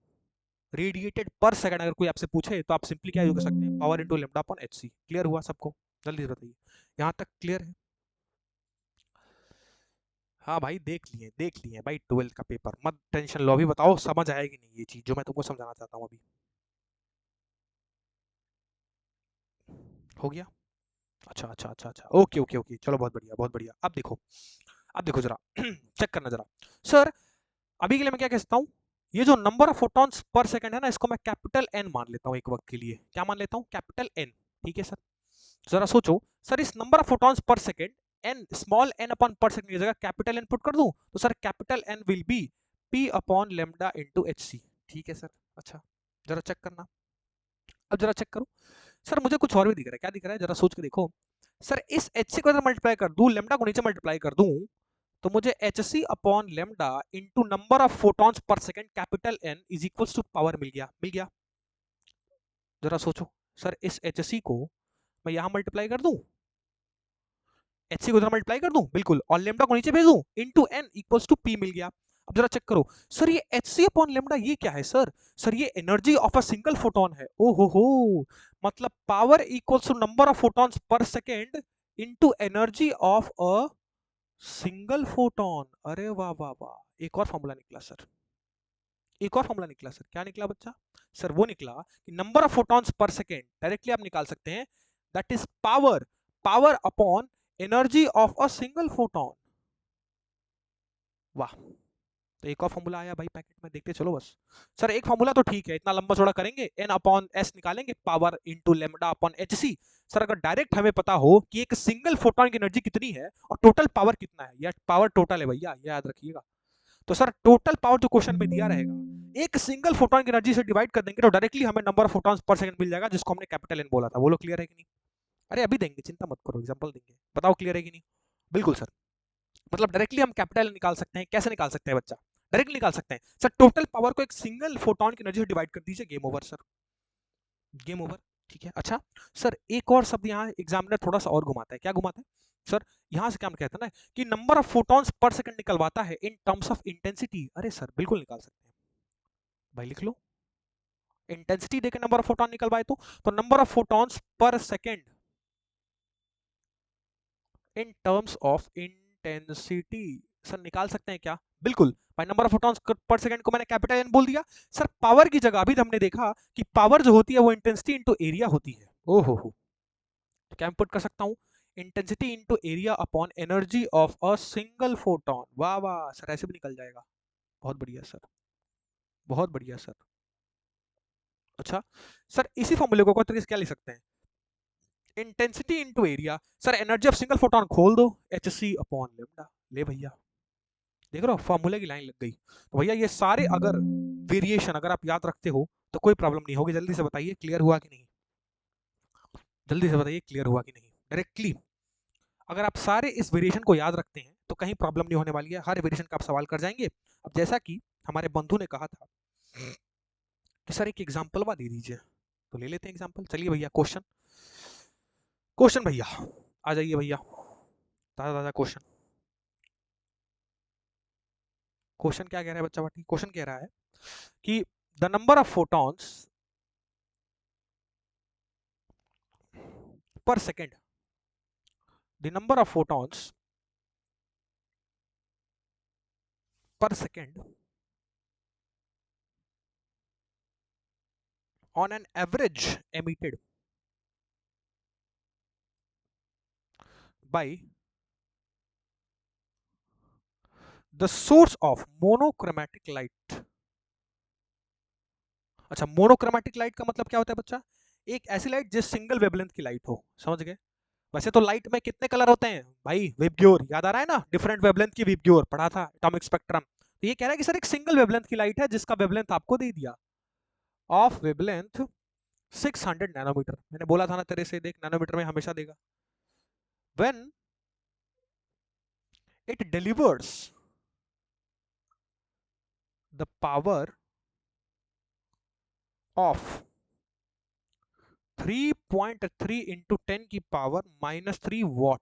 रेडिएटेड पर सेकंड अगर कोई आपसे पूछे तो आप सिंपली क्या यूज कर सकते हैं, power into lambda upon HC. Clear हुआ सबको? जल्दी से बताइए, यहां तक क्लियर है? हाँ भाई, देख लिए भाई 12th का पेपर, मत टेंशन लो, अभी बताओ समझ आएगी नहीं ये चीज जो मैं तुमको समझाना चाहता हूँ अभी। हो गया? अच्छा अच्छा अच्छा अच्छा, ओके ओके ओके, चलो बहुत बढ़िया बहुत बढ़िया। अब देखो जरा चेक करना जरा सर। अभी के लिए मैं क्या कह सकता हूँ, ये जो number of photons per second है ना, इसको मैं कैपिटल एन मान लेता हूँ एक वक्त के लिए। क्या मान लेता हूँ? Capital N. ठीक है सर। जरा सोचो सर, इस number of photons per second, N small N upon per second की जगह कैपिटल एन पुट कर दूं, तो sir capital N will be P upon lambda into H C. ठीक है सर। अच्छा, जरा चेक करना। अब जरा चेक करो सर, मुझे कुछ और भी दिख रहा है। क्या दिख रहा है, जरा सोच के देखो सर। इस एच सी को अगर मल्टीप्लाई कर दूं, लेमडा को नीचे मल्टीप्लाई कर दूं, तो मुझे H C upon lambda into number of photons per second capital N is equals to power मिल गया, मिल गया। जरा सोचो सर, इस एच सी को मैं यहां मल्टीप्लाई कर दूं, एच सी को इधर मल्टीप्लाई कर दूं, बिल्कुल, और लेमडा को नीचे भेज दूं, into N equals to P मिल गया। अब जरा चेक करो सर, ये एच सी अपॉन लेमडा ये क्या है सर? सर ये energy of a single photon है। ओ हो, मतलब power equals to number of photons per second into energy of a single photon. अरे वाह वाह वाह, एक और फॉर्मूला निकला सर, एक और फॉर्मूला निकला सर। क्या निकला बच्चा? सर वो निकला कि number of photons per second directly आप निकाल सकते हैं, that is power, power upon energy of a single photon. वाह, तो एक और फॉर्मूला आया भाई पैकेट में, देखते चलो बस। सर एक फॉर्मूला तो ठीक है, इतना लंबा चौड़ा करेंगे, एन अपॉन एस निकालेंगे, power into lambda upon H C. Sir अगर डायरेक्ट हमें पता हो कि एक सिंगल फोटोन की एनर्जी कितनी है और टोटल पावर कितना है, या पावर टोटल है भैया, ये याद रखिएगा। तो सर टोटल पावर जो क्वेश्चन में दिया रहेगा, एक सिंगल फोटोन की एनर्जी से डिवाइड कर देंगे तो डायरेक्टली हमें number of photons per second मिल जाएगा, जिसको हमने कैपिटल एन बोला था। बोलो क्लियर है कि नहीं? अरे अभी देंगे, चिंता मत करो, एग्जांपल देंगे, बताओ क्लियर है कि नहीं? बिल्कुल सर। मतलब डायरेक्टली हम कैपिटल निकाल सकते हैं। कैसे निकाल सकते हैं बच्चा? डायरेक्टली निकाल सकते हैं सर, टोटल पावर को एक सिंगल फोटोन की एनर्जी से डिवाइड कर दीजिए, game over sir, game over. ठीक है। अच्छा सर, एक और शब्द यहाँ एग्जामिनर थोड़ा सा और घुमाता है। क्या घुमाता है सर? यहां से क्या कहता है ना कि number of photons per second निकलवाता है इन टर्म्स ऑफ इंटेंसिटी। अरे सर बिल्कुल निकाल सकते हैं भाई, लिख लो। इंटेंसिटी देकर नंबर ऑफ फोटॉन निकलवाए तो number of photons per second in terms of intensity sir निकाल सकते हैं क्या? बिल्कुल भाई, number of photons per second को मैंने कैपिटल एन बोल दिया सर। पावर की जगह अभी हमने देखा कि पावर जो होती है वो इंटेंसिटी इनटू एरिया होती है। ओहो हो, तो क्या पुट कर सकता हूं, intensity into area upon energy of a single photon. वाह वाह सर, ऐसे भी निकल जाएगा। बहुत बढ़िया सर, बहुत बढ़िया सर। अच्छा सर, इसी फॉर्मूले को तरीके से क्या लिख सकते हैं, intensity into area, sir energy of single photon खोल दो, एच सी अपॉन लेमडा। ले भैया, देख रहे हो फॉर्मूले की लाइन लग गई। तो भैया ये सारे अगर वेरिएशन अगर आप याद रखते हो तो कोई प्रॉब्लम नहीं होगी। जल्दी से बताइए क्लियर हुआ कि नहीं, जल्दी से बताइए क्लियर हुआ कि नहीं। डायरेक्टली अगर आप सारे इस वेरिएशन को याद रखते हैं तो कहीं प्रॉब्लम नहीं होने वाली है, हर वेरिएशन का आप सवाल कर जाएंगे। अब जैसा कि हमारे बंधु ने कहा था कि सर एक एग्जाम्पल दे दीजिए, तो ले लेते हैं एग्जाम्पल। चलिए भैया, क्वेश्चन, क्वेश्चन भैया आ जाइए भैया, ताजा ताजा क्वेश्चन। क्वेश्चन क्या कह रहा है बच्चा बाटी? क्वेश्चन कह रहा है कि the number of photons per second, the number of photons per second on an average emitted by the source of monochromatic light। अच्छा, मोनोक्रोमेटिक लाइट का मतलब क्या होता है बच्चा? एक ऐसी लाइट जिस सिंगल वेवलेंथ की लाइट हो, समझ गए? वैसे तो लाइट में कितने कलर होते हैं भाई, विबग्योर, याद आ रहा है ना, डिफरेंट वेवलेंथ की विबग्योर पढ़ा था, एटॉमिक स्पेक्ट्रम। तो ये कह रहा है कि सर एक सिंगल वेवलेंथ की लाइट है जिसका वेवलेंथ आपको दे दिया, ऑफ वेवलेंथ 600 नैनोमीटर। मैंने बोला था ना तेरे से, देख नैनोमीटर में हमेशा देगा। When it delivers the power of 3.3 into 10 की पावर -3 वॉट।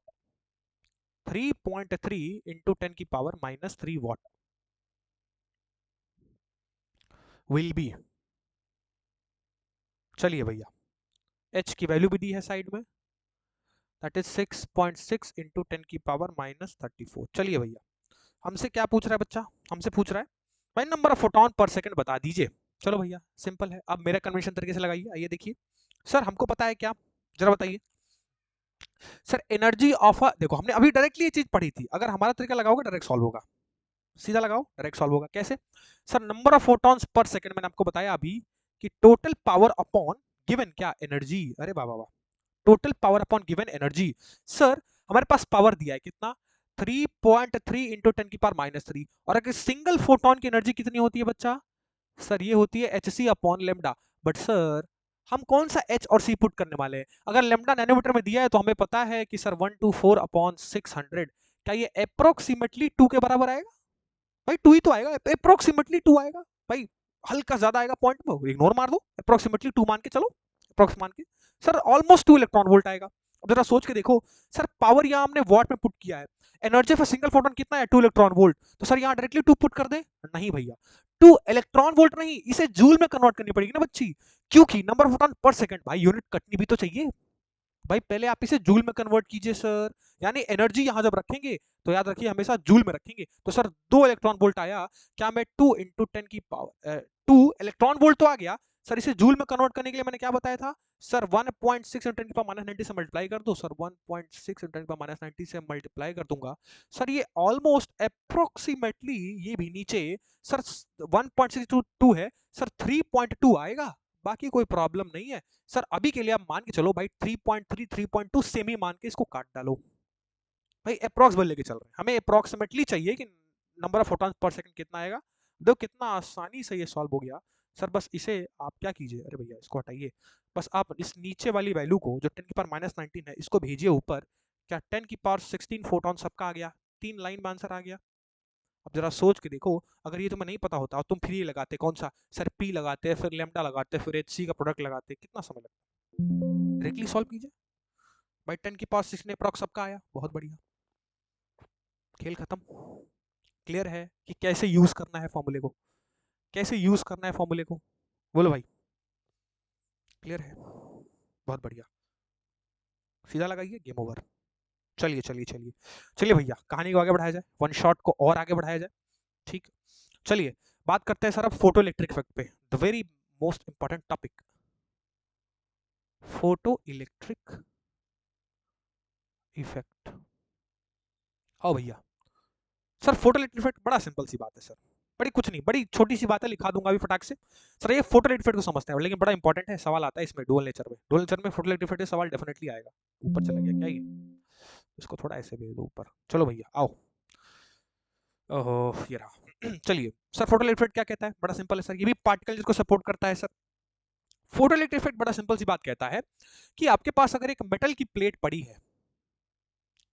3.3 इंटू 10 की पावर -3 वॉट विल बी, चलिए भैया, एच की वैल्यू भी दी है साइड में, दैट इज 6.6 इंटू 10 की पावर -34। चलिए भैया, हमसे क्या पूछ रहा है बच्चा? हमसे पूछ रहा है भाई नंबर ऑफ फोटॉन पर सेकंड बता दीजिए। चलो भैया सिंपल है, अब मेरा कन्वेंशन तरीके से लगाइए। आइए देखिए सर, हमको पता है क्या, जरा बताइए सर। एनर्जी ऑफ देखो हमने अभी डायरेक्टली ये चीज पढ़ी थी, अगर हमारा तरीका लगाओगे डायरेक्ट सॉल्व होगा, सीधा लगाओ डायरेक्ट सॉल्व होगा। कैसे sir? Number of photons per second मैंने आपको बताया अभी कि टोटल पावर अपॉन गिवन क्या एनर्जी। अरे बाबा वाह, total power upon given energy. Sir हमारे पास पावर दिया है कितना? 3.3 इंटू 10 की पावर -3। और अगर सिंगल फोटोन की एनर्जी कितनी होती है बच्चा? सर ये होती है H C upon lambda. But sir हम कौन सा एच और सी पुट करने वाले हैं? अगर लेमडा नैनोमीटर में दिया है तो हमें पता है कि सर 124 अपॉन 600, क्या ये अप्रोक्सीमेटली 2 के बराबर आएगा? भाई 2 ही तो आएगा, अप्रोक्सीमेटली 2 आएगा भाई। हल्का ज्यादा आएगा पॉइंट में, इग्नोर मार दो, अप्रोक्सीमेटली 2 मान के चलो, अप्रोक्स मान के। सर ऑलमोस्ट 2 इलेक्ट्रॉन वोल्ट आएगा। अब जरा सोच के देखो सर, पावर यहाँ हमने वॉट में पुट किया है, एनर्जी फॉर सिंगल फोटोन कितना है? 2 इलेक्ट्रॉन वोल्ट। तो सर यहाँ डायरेक्टली 2 पुट कर दे? नहीं भैया, 2 इलेक्ट्रॉन वोल्ट नहीं, इसे जूल में कन्वर्ट करनी पड़ेगी ना बच्ची, क्योंकि नंबर ऑफ फोटोन पर सेकंड, भाई यूनिट कटनी भी तो चाहिए भाई। पहले आप इसे जूल में कन्वर्ट कीजिए सर, यानी एनर्जी यहां जब रखेंगे तो याद रखिए हमेशा जूल में रखेंगे। तो सर 2 इलेक्ट्रॉन वोल्ट आया, क्या मैं 2 इंटू 10 की पावर 2 इलेक्ट्रॉन वोल्ट तो आ गया। सर इसे जूल में कन्वर्ट करने के लिए मैंने क्या बताया था सर? 1.6 इंटू 10 की पावर -90 से मल्टीप्लाई कर दो सर, 1.6 इंटू 10 की पावर -90 से मल्टीप्लाई कर दूंगा सर, ये ऑलमोस्ट अप्रोक्सीमेटली, ये भी नीचे सर 1.6 है सर, 3.2 आएगा, बाकी कोई प्रॉब्लम नहीं है सर। अभी के लिए आप मान के चलो भाई 3.3 3.2 सेमी मान के इसको काट डालो भाई, अप्रॉक्स बल लेके चल रहे हैं, हमें अप्रॉक्सीमेटली चाहिए कि number of photons per second कितना आएगा। देखो कितना आसानी से ये सॉल्व हो गया सर। बस इसे आप क्या कीजिए, अरे भैया इसको हटाइए, बस आप इस नीचे वाली वैल्यू को जो 10 की पावर -19 है इसको भेजिए ऊपर, क्या 10 की पावर 16 फोटॉन सबका आ गया? 3 लाइन में आंसर आ गया। अब जरा सोच के देखो, अगर ये तुम्हें नहीं पता होता और तुम फिर ये लगाते कौन सा सर, पी लगाते, फिर लेमडा लगाते, फिर एच सी का प्रोडक्ट लगाते, कितना समय लगता? डायरेक्टली सॉल्व कीजिए भाई, 10 की पावर 6 ने अप्रॉक्स सबका आया, बहुत बढ़िया, खेल खत्म। क्लियर है कि कैसे यूज करना है फॉर्मूले को, कैसे यूज करना है फॉर्मूले को? बोलो भाई, क्लियर है? बहुत बढ़िया, सीधा लगाइए, गेम ओवर। चलिए चलिए चलिए चलिए भैया, कहानी को आगे बढ़ाया जाए, वन शॉट को और आगे बढ़ाया जाए, ठीक। चलिए बात करते हैं सर अब फोटो इलेक्ट्रिक इफेक्ट पे, the very most important topic, photo electric effect. आओ भैया सर, फोटो इलेक्ट्रिक इफेक्ट बड़ा सिंपल सी बात है सर, बड़ी कुछ नहीं, बड़ी छोटी सी बात है, लिखा दूंगा अभी फटाक से। सर ये फोटो इलेक्ट्रिक इफेक्ट को समझते हैं, लेकिन बड़ा इंपॉर्टेंट है, सवाल आता है इसमें डुअल नेचर में, डुअल नेचर में फोटो इलेक्ट्रिक इफेक्ट सवाल डेफिनेटली आएगा। ऊपर चला गया क्या ये? इसको थोड़ा ऐसे भेज दो ऊपर, चलो भैया आओ। ओहो ये रहा चलिए सर, फोटो इलेक्ट्रिक इफेक्ट क्या कहता है? बड़ा सिंपल है सर, ये भी पार्टिकल जिसको सपोर्ट करता है सर। फोटो इलेक्ट्रिक इफेक्ट बड़ा सिंपल सी बात कहता है कि आपके पास अगर एक मेटल की प्लेट पड़ी है,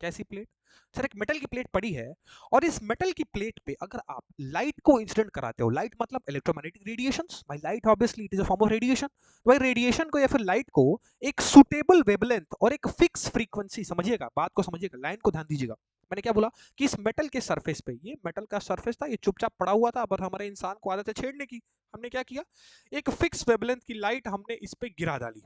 कैसी प्लेट? सर एक मेटल की प्लेट पड़ी है, और इस मेटल की प्लेट पे अगर आप लाइट को इंसिडेंट कराते हो, लाइट मतलब इलेक्ट्रोमैग्नेटिक रेडिएशंस, भाई light obviously it is a form of radiation, तो भाई रेडिएशन को या फिर लाइट को एक सुटेबल वेवलेंथ और एक फिक्स फ्रीक्वेंसी, समझिएगा बात को, समझिएगा लाइन को ध्यान दीजिएगा, मैंने क्या बोला कि इस मेटल के सरफेस पे, ये मेटल का सरफेस था, ये चुपचाप पड़ा हुआ था, पर हमारे इंसान को आदत है छेड़ने की, हमने क्या किया, एक फिक्स वेवलेंथ की लाइट हमने इस पे गिरा डाली।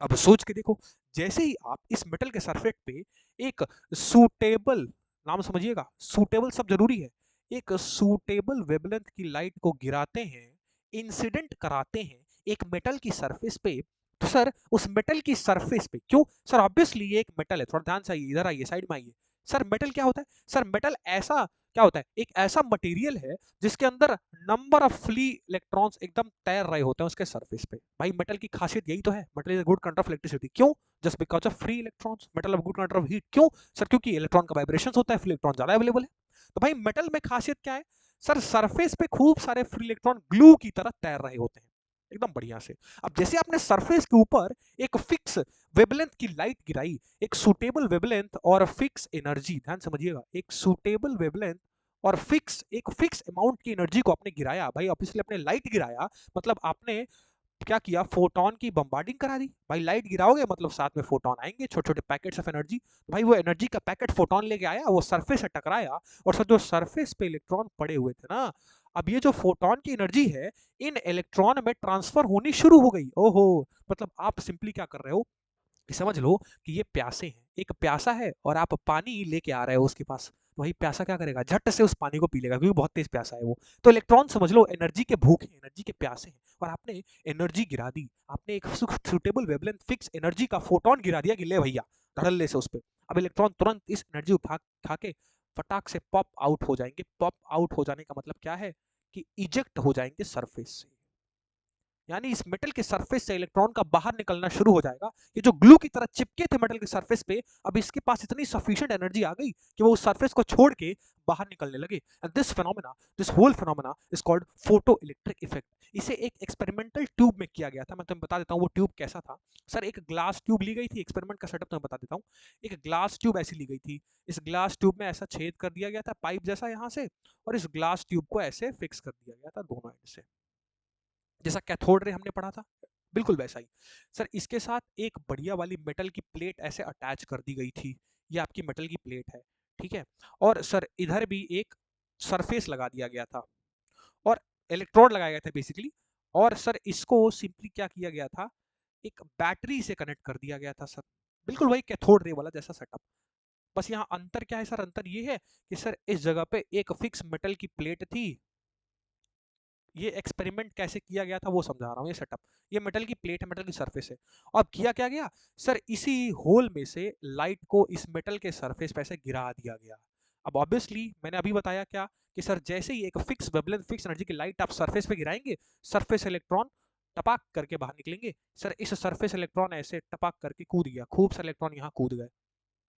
अब सोच के देखो, जैसे ही आप इस मेटल के सरफेस पे एक सूटेबल, नाम समझिएगा, सूटेबल सब जरूरी है, एक सूटेबल वेवलेंथ की लाइट को गिराते हैं, इंसिडेंट कराते हैं एक मेटल की सरफेस पे, तो सर उस मेटल की सरफेस पे, क्यों सर? ऑब्वियसली ये एक मेटल है, थोड़ा ध्यान से आइए, इधर आइए, साइड में आइए। सर मेटल क्या होता है? सर मेटल ऐसा क्या होता है? एक ऐसा मटेरियल है जिसके अंदर नंबर ऑफ फ्री इलेक्ट्रॉन्स एकदम तैर रहे होते हैं उसके सरफेस पे। भाई मेटल की खासियत यही तो है, metal is a good conductor of electricity, क्यों? Just because of free electrons, metal of good conductor of heat, क्यों सर? क्योंकि इलेक्ट्रॉन का वाइब्रेशन होता है, फ्री इलेक्ट्रॉन ज्यादा अवेलेबल है। तो भाई मेटल में खासियत क्या है सर? सरफेस पे खूब सारे फ्री इलेक्ट्रॉन ग्लू की तरह तैर रहे होते हैं। एकदम बढ़िया से। अब जैसे आपने सरफेस के ऊपर एक फिक्स वेवलेंथ की लाइट गिराई, एक सूटेबल वेवलेंथ और फिक्स एनर्जी, ध्यान समझिएगा, एक सूटेबल वेवलेंथ और एक फिक्स अमाउंट की एनर्जी को आपने गिराया भाई, ऑब्वियसली आपने लाइट गिराया, मतलब आपने क्या किया, फोटोन की बम्बार्डिंग करा दी भाई। लाइट गिराओगे मतलब साथ में फोटोन आएंगे, छोटे छोटे पैकेट्स ऑफ एनर्जी। भाई वो एनर्जी का पैकेट फोटोन लेके आया, वो सरफेस से टकराया, और सर जो सरफेस पे इलेक्ट्रॉन पड़े हुए थे ना, अब ये जो फोटोन की एनर्जी है इन इलेक्ट्रॉन में ट्रांसफर होनी शुरू हो गई। ओहो, मतलब आप सिंपली क्या कर रहे हो, समझ लो कि ये प्यासे हैं, एक प्यासा है और आप पानी लेके आ रहे हो उसके पास, तो वही प्यासा क्या करेगा, झट से उस पानी को पी लेगा क्योंकि बहुत तेज प्यासा है वो। तो इलेक्ट्रॉन समझ लो एनर्जी के भूखे, एनर्जी के प्यासे हैं, और आपने एनर्जी गिरा दी, आपने एक सुटेबल वेवलेंथ फिक्स एनर्जी का फोटोन गिरा दिया कि ले भैया धड़ल्ले से उस पर। अब इलेक्ट्रॉन तुरंत इस एनर्जी उठा उठा के फटाक से पॉप आउट हो जाएंगे। पॉप आउट हो जाने का मतलब क्या है कि इजेक्ट हो जाएंगे सरफेस से, यानी इस मेटल के सरफेस से इलेक्ट्रॉन का बाहर निकलना शुरू हो जाएगा। ये जो ग्लू की तरह चिपके थे मेटल के सरफेस पे, अब इसके पास इतनी सफिशिएंट एनर्जी आ गई कि वो उस सरफेस को छोड़ के बाहर निकलने लगे। And this whole phenomena is called photo electric effect. इसे एक एक्सपेरिमेंटल ट्यूब में किया गया था। मैं तुम्हें बता देता हूँ वो ट्यूब कैसा था। सर एक ग्लास ट्यूब ली गई थी, एक्सपेरिमेंट का सेटअप तुम्हें बता देता हूँ। एक ग्लास ट्यूब ऐसी ली गई थी, इस ग्लास ट्यूब में ऐसा छेद कर दिया गया था पाइप जैसा यहाँ से, और इस ग्लास ट्यूब को ऐसे फिक्स कर दिया गया था दोनों एंड से, जैसा कैथोड रे हमने पढ़ा था बिल्कुल वैसा ही। सर इसके साथ एक बढ़िया वाली मेटल की प्लेट ऐसे अटैच कर दी गई थी, ये आपकी मेटल की प्लेट है, ठीक है। और सर इधर भी एक सरफेस लगा दिया गया था और इलेक्ट्रोड लगाया गया था बेसिकली। और सर इसको सिंपली क्या किया गया था, एक बैटरी से कनेक्ट कर दिया गया था सर, बिल्कुल वही कैथोड रे वाला जैसा सेटअप। बस यहाँ अंतर क्या है सर, अंतर ये है कि सर इस जगह पे एक फिक्स मेटल की प्लेट थी। ये एक्सपेरिमेंट कैसे किया गया था वो समझा रहा हूँ। ये सेटअप, ये मेटल की प्लेट है, मेटल की सरफेस है। अब किया क्या गया सर, इसी होल में से लाइट को इस मेटल के सरफेस पे ऐसे गिरा दिया गया। अब ऑब्वियसली मैंने अभी बताया क्या कि सर जैसे ही एक फिक्स वेवलेंथ फिक्स एनर्जी की लाइट आप सरफेस पे गिराएंगे, सरफेस इलेक्ट्रॉन टपाक करके बाहर निकलेंगे। सर इस सरफेस इलेक्ट्रॉन ऐसे टपाक करके कूद गया, खूब सारे इलेक्ट्रॉन यहाँ कूद गए।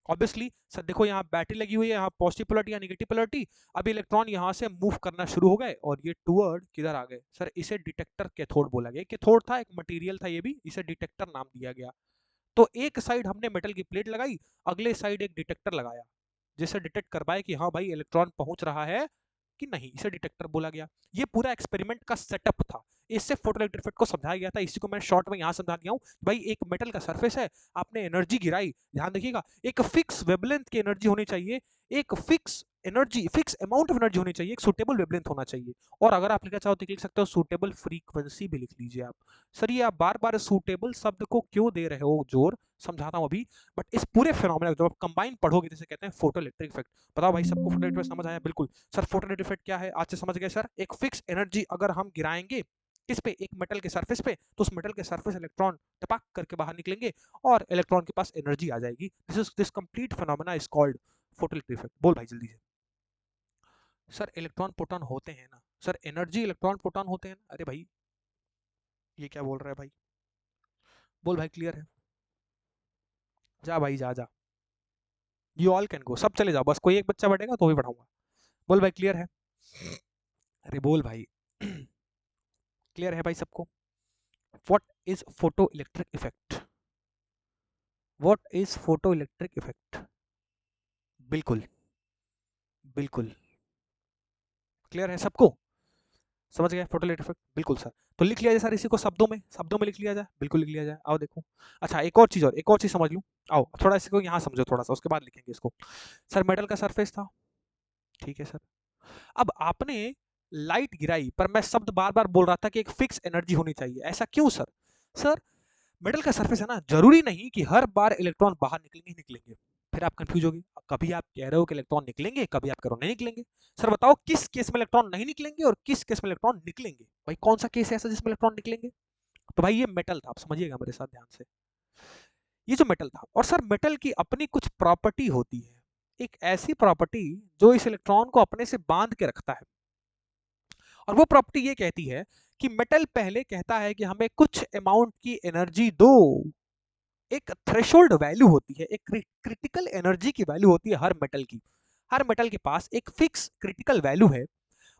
ऑब्वियसली सर देखो यहाँ बैटरी लगी हुई है, यहाँ पॉजिटिव पोलरिटी या नेगेटिव पोलरिटी। अभी इलेक्ट्रॉन यहाँ से मूव करना शुरू हो गए और ये टूवर्ड किधर आ गए सर, इसे डिटेक्टर कैथोड बोला गया। कैथोड था एक मटेरियल था, ये भी इसे डिटेक्टर नाम दिया गया। तो एक साइड हमने मेटल की प्लेट लगाई, अगले साइड एक डिटेक्टर लगाया, जिससे डिटेक्ट करवाए कि हाँ भाई इलेक्ट्रॉन पहुंच रहा है कि नहीं, इसे डिटेक्टर बोला गया। ये पूरा एक्सपेरिमेंट का सेटअप था, इससे फोटोइलेक्ट्रिक इफेक्ट को समझाया गया था। इसी को मैं शॉर्ट में यहाँ समझा दिया हूँ। भाई एक मेटल का सरफेस है, आपने एनर्जी गिराई, ध्यान देखिएगा, एक फिक्स वेवलेंथ की एनर्जी होनी चाहिए, एक fix energy, fix amount of energy होनी चाहिए, एक सूटेबल वेवलेंथ होना चाहिए। और अगर आप लिखना चाहो तो लिख सकते हो सूटेबल फ्रीक्वेंसी भी लिख लीजिए आप। सर ये आप बार बार सूटेबल शब्द को क्यों दे रहे हो जोर, समझाता हूँ अभी। बट इस पूरे फिनोमेना जब आप कंबाइन पढ़ोगे जिसे कहते हैं फोटो इलेक्ट्रिक इफेक्ट। बताओ भाई सबको फोटो इलेक्ट्रिक समझ आया, बिल्कुल। सर फोटो इलेक्ट्रिक इफेक्ट क्या है आज से समझ गए सर, एक फिक्स एनर्जी अगर हम गिराएंगे किस पे, एक मेटल के सरफेस पे, तो उस मेटल के सरफेस इलेक्ट्रॉन टपक करके बाहर निकलेंगे और इलेक्ट्रॉन के पास एनर्जी आ जाएगी। This complete phenomena is called photo electric effect. बोल भाई जल्दी से। सर इलेक्ट्रॉन प्रोटॉन होते हैं ना सर, एनर्जी इलेक्ट्रॉन प्रोटॉन होते हैं ना। अरे भाई ये क्या बोल रहा है भाई, बोल भाई क्लियर है, जा भाई जा जा, यू ऑल कैन गो, सब चले जाओ, बस कोई एक बच्चा बैठेगा तो भी पढ़ाऊंगा। बोल भाई क्लियर है, अरे बोल भाई क्लियर है भाई सबको। What is photo electric effect, what is photo electric effect, बिल्कुल बिल्कुल क्लियर है सबको, समझ गए फोटो इलेक्ट्रिक इफेक्ट, बिल्कुल सर। तो लिख लिया जाए सर इसी को शब्दों में, शब्दों में लिख लिया जाए, बिल्कुल लिख लिया जाए। आओ देखो, अच्छा एक और चीज, और एक और चीज समझ लूँ। आओ थोड़ा इसको यहाँ समझो थोड़ा सा, उसके बाद लिखेंगे इसको। सर मेटल का सरफेस था, ठीक है सर। अब आपने लाइट गिराई, पर मैं शब्द बार बार बोल रहा था कि एक फिक्स एनर्जी होनी चाहिए, ऐसा क्यों सर। सर मेटल का सरफेस है ना, जरूरी नहीं कि हर बार इलेक्ट्रॉन बाहर निकलेंगे ही निकलेंगे। फिर आप कंफ्यूज होगी, कभी आप कह रहे हो कि इलेक्ट्रॉन निकलेंगे, कभी आप कह रहे हो नहीं निकलेंगे। सर बताओ किस केस में इलेक्ट्रॉन नहीं निकलेंगे और किस केस में इलेक्ट्रॉन निकलेंगे, भाई कौन सा केस है ऐसा जिसमें इलेक्ट्रॉन निकलेंगे। तो भाई ये मेटल था, आप समझिएगा मेरे साथ ध्यान से। ये जो मेटल था, और सर मेटल की अपनी कुछ प्रॉपर्टी होती है, एक ऐसी प्रॉपर्टी जो इस इलेक्ट्रॉन को अपने से बांध के रखता है। और वो प्रॉपर्टी ये कहती है कि मेटल पहले कहता है कि हमें कुछ अमाउंट की एनर्जी दो। एक थ्रेशोल्ड वैल्यू होती है, एक क्रिटिकल एनर्जी की वैल्यू होती है हर मेटल की। हर मेटल के पास एक फिक्स क्रिटिकल वैल्यू है,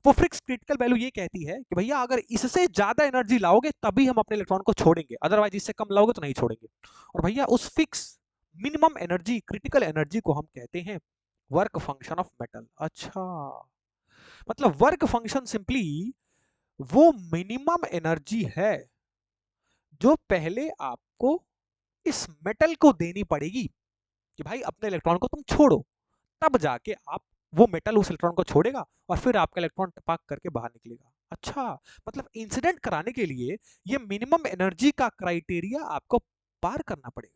वो फिक्स क्रिटिकल वैल्यू ये कहती है कि भैया अगर इससे ज्यादा एनर्जी लाओगे तभी हम अपने इलेक्ट्रॉन को छोड़ेंगे, अदरवाइज इससे कम लाओगे तो नहीं छोड़ेंगे। और भैया उस fix minimum energy, critical energy को हम कहते हैं वर्क फंक्शन ऑफ मेटल। अच्छा, मतलब वर्क फंक्शन सिंपली वो मिनिमम एनर्जी है जो पहले आपको इस मेटल को देनी पड़ेगी कि भाई अपने इलेक्ट्रॉन को तुम छोड़ो, तब जाके आप वो मेटल उस इलेक्ट्रॉन को छोड़ेगा और फिर आपका इलेक्ट्रॉन टपाक करके बाहर निकलेगा। अच्छा, मतलब इंसिडेंट कराने के लिए ये मिनिमम एनर्जी का क्राइटेरिया आपको पार करना पड़ेगा।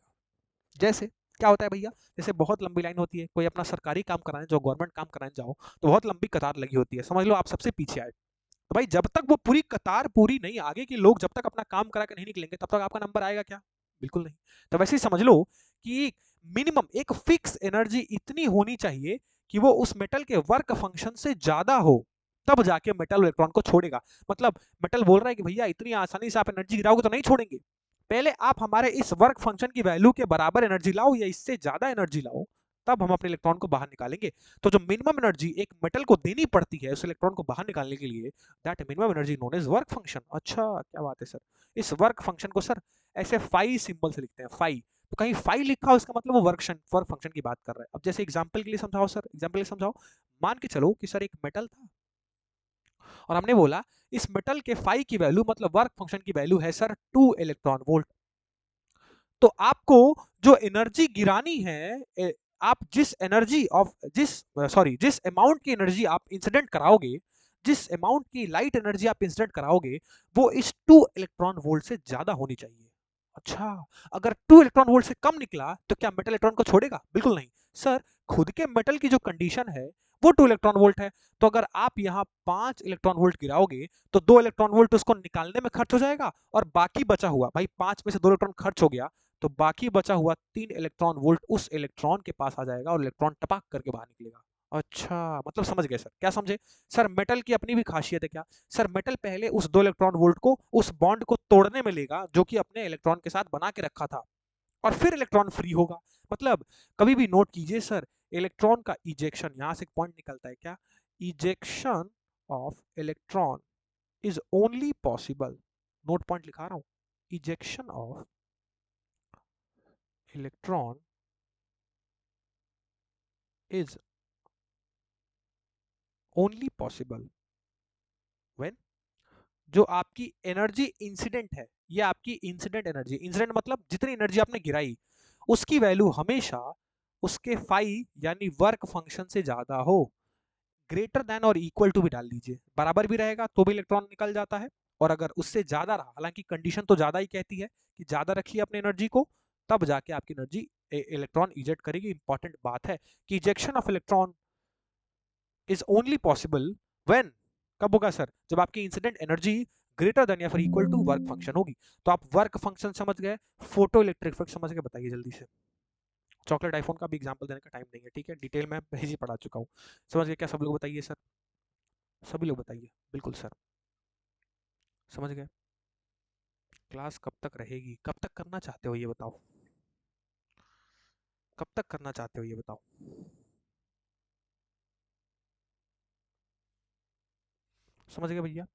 जैसे क्या होता है भैया, जैसे बहुत लंबी लाइन होती है, कोई अपना सरकारी काम कराने जाओ, गवर्नमेंट काम कराने जाओ, तो बहुत लंबी कतार लगी होती है, समझ लो आप सबसे पीछे आए, तो भाई जब तक वो पूरी कतार पूरी नहीं, आगे के लोग जब तक अपना काम करा के नहीं निकलेंगे तब तक आपका नंबर आएगा क्या? बिल्कुल नहीं। तो वैसे ही समझ लो कि मिनिमम एक फिक्स एनर्जी इतनी होनी चाहिए कि वो उस मेटल के वर्क फंक्शन से ज्यादा हो, तब जाके मेटल इलेक्ट्रॉन को छोड़ेगा। मतलब मेटल बोल रहा है कि भैया इतनी आसानी से आप एनर्जी गिराओगे तो नहीं छोड़ेंगे, पहले आप हमारे इस वर्क फंक्शन की वैल्यू के बराबर एनर्जी लाओ या इससे ज्यादा एनर्जी लाओ, तब हम अपने इलेक्ट्रॉन को बाहर निकालेंगे। तो जो मिनिमम एनर्जी एक मेटल को देनी पड़ती है उस इलेक्ट्रॉन को बाहर निकालने के लिए, that minimum energy known as work function. अच्छा, क्या बात है सर। इस वर्क फंक्शन को सर ऐसे फाई सिंबल से लिखते हैं, फाई। तो कहीं फाई लिखा हो इसका मतलब वो वर्क फंक्शन की बात कर रहा है। अब जैसे एग्जांपल के लिए समझाओ सर, एग्जांपल के लिए समझाओ। मान के चलो कि सर एक मेटल था और हमने बोला इस मेटल के फाई की वैल्यू मतलब वर्क फंक्शन की वैल्यू है सर 2 इलेक्ट्रॉन वोल्ट। तो आपको जो एनर्जी गिरानी है, आप जिस एनर्जी ऑफ जिस सॉरी जिस अमाउंट की एनर्जी आप इंसिडेंट कराओगे, जिस अमाउंट की लाइट एनर्जी आप इंसिडेंट कराओगे, वो इस 2 इलेक्ट्रॉन वोल्ट से ज्यादा होनी चाहिए। अच्छा, अगर 2 इलेक्ट्रॉन वोल्ट से कम निकला तो क्या मेटल इलेक्ट्रॉन को छोड़ेगा? बिल्कुल नहीं। सर खुद के मेटल की जो कंडीशन है वो 2 इलेक्ट्रॉन वोल्ट है, तो अगर आप यहाँ 5 इलेक्ट्रॉन वोल्ट गिराओगे तो 2 इलेक्ट्रॉन वोल्ट उसको निकालने में खर्च हो जाएगा, और बाकी बचा हुआ भाई 5 में से 2 इलेक्ट्रॉन खर्च हो गया, तो बाकी बचा हुआ 3 इलेक्ट्रॉन वोल्ट उस इलेक्ट्रॉन के पास आ जाएगा और इलेक्ट्रॉन टपक करके बाहर निकलेगा। अच्छा, मतलब समझ गए सर, क्या समझे? सर मेटल की अपनी भी खासियत है क्या? सर मेटल पहले उस 2 इलेक्ट्रॉन वोल्ट को उस बॉन्ड को तोड़ने में लेगा जो कि अपने इलेक्ट्रॉन के साथ बना के रखा था, और फिर इलेक्ट्रॉन फ्री होगा। मतलब कभी भी नोट कीजिए सर, इलेक्ट्रॉन का इजेक्शन, यहां से एक पॉइंट निकलता है क्या, ejection of electron is only possible, note point लिखा रहा हूं, ejection of electron is only possible when जो आपकी एनर्जी इंसिडेंट है, ये आपकी इंसिडेंट एनर्जी, इंसिडेंट मतलब जितनी एनर्जी आपने गिराई उसकी वैल्यू हमेशा उसके फाई यानी वर्क फंक्शन से ज्यादा हो। ग्रेटर देन और इक्वल टू भी डाल दीजिए, बराबर भी रहेगा तो भी इलेक्ट्रॉन निकल जाता है, और अगर उससे ज्यादा रहा, हालांकि कंडीशन तो ज्यादा ही कहती है कि ज्यादा रखिए अपनी एनर्जी को, तब जाके आपकी एनर्जी इलेक्ट्रॉन इजेक्ट करेगी। इंपॉर्टेंट बात है कि ejection of electron is only possible when, कब होगा सर? जब आपकी इंसिडेंट एनर्जी ग्रेटर देन या फिर इक्वल टू वर्क फंक्शन होगी। तो आप वर्क फंक्शन समझ गए, फोटो इलेक्ट्रिक इफेक्ट समझ गए, बताइए जल्दी से। चॉकलेट आईफोन का भी एग्जांपल देने का टाइम नहीं है, ठीक है, डिटेल में पहले ही पढ़ा चुका हूँ। समझ गए क्या सब लोग? बताइए सर, सभी लोग बताइए। बिल्कुल सर, समझ गए। क्लास कब तक रहेगी, कब तक करना चाहते हो ये बताओ, कब तक करना चाहते हो ये बताओ। समझ गए भैया?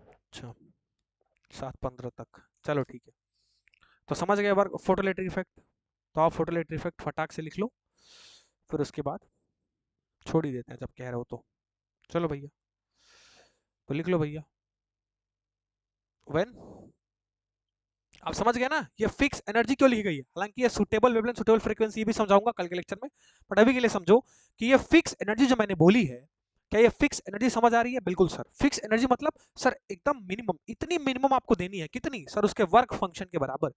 अच्छा, 7:15 तक, चलो ठीक है। तो समझ गए वर्क फोटो इलेक्ट्रिक इफेक्ट, तो आप फोटो इलेक्ट्रिक इफेक्ट फटाक से लिख लो, फिर उसके बाद छोड़ ही देते हैं जब कह रहे हो तो। चलो भैया, तो लिख लो भैया, व्हेन, आप समझ गए ना ये फिक्स एनर्जी क्यों लिखी गई है, हालांकि ये सुटेबल वेवलेंथ सुटेबल फ्रीक्वेंसी भी समझाऊंगा कल के लेक्चर में, बट अभी के लिए समझो कि ये फिक्स एनर्जी जो मैंने बोली है, क्या ये फिक्स एनर्जी समझ आ रही है? बिल्कुल सर, फिक्स एनर्जी मतलब सर एकदम मिनिमम, इतनी मिनिमम आपको देनी है, कितनी सर? उसके वर्क फंक्शन के बराबर,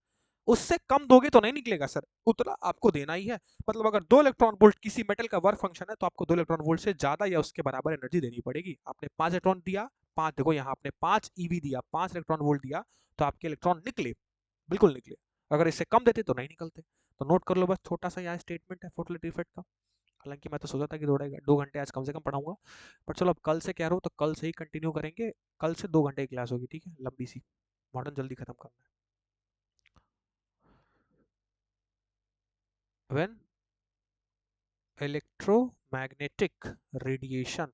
उससे कम दोगे तो नहीं निकलेगा सर, उतना आपको देना ही है। मतलब अगर 2 इलेक्ट्रॉन वोल्ट किसी मेटल का वर्क फंक्शन है तो आपको 2 इलेक्ट्रॉन वोल्ट से ज्यादा या उसके बराबर एनर्जी देनी पड़ेगी। आपने 5 इलेक्ट्रॉन दिया, 5 देखो यहाँ आपने 5 EV दिया, 5 इलेक्ट्रॉन वोल्ट दिया, तो आपके इलेक्ट्रॉन निकले, बिल्कुल निकले। अगर इससे कम देते तो नहीं निकलते। तो नोट कर लो बस, छोटा सा यहाँ स्टेटमेंट है फोटोलिटिक इफेक्ट का। हालांकि मैं तो सोचा था कि 2 घंटे आज कम से कम पढ़ाऊंगा, पर चलो अब कल से कह रहा हूँ तो कल से ही कंटिन्यू करेंगे। कल से 2 घंटे की क्लास होगी, ठीक है, लंबी सी, मॉडर्न जल्दी खत्म करना है। When electromagnetic radiation.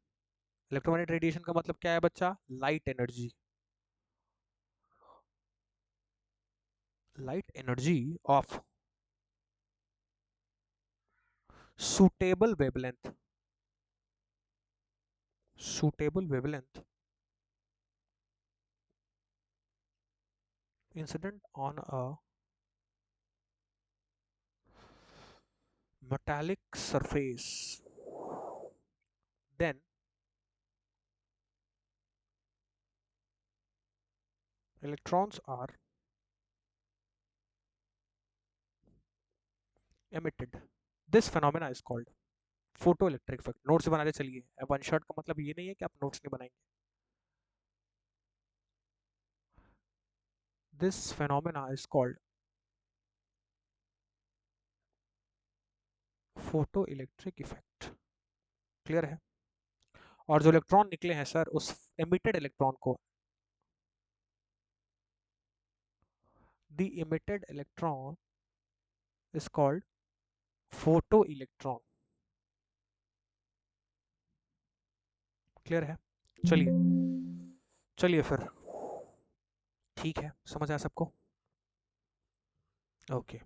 Electromagnetic radiation का मतलब क्या है बच्चा? Light energy. Light energy of suitable wavelength, suitable wavelength incident on a metallic surface, then electrons are emitted. This phenomena is called photoelectric effect. Notes बनाते चलिए। अब वन शॉट का मतलब ये नहीं है कि आप नोट्स नहीं बनाएंगे। This phenomena is called photoelectric effect. Clear है? और जो इलेक्ट्रॉन निकले हैं सर, उस emitted इलेक्ट्रॉन को, the emitted electron is called photoelectron. Clear है? चलिए चलिए फिर, ठीक है, समझ आया सबको? ओके।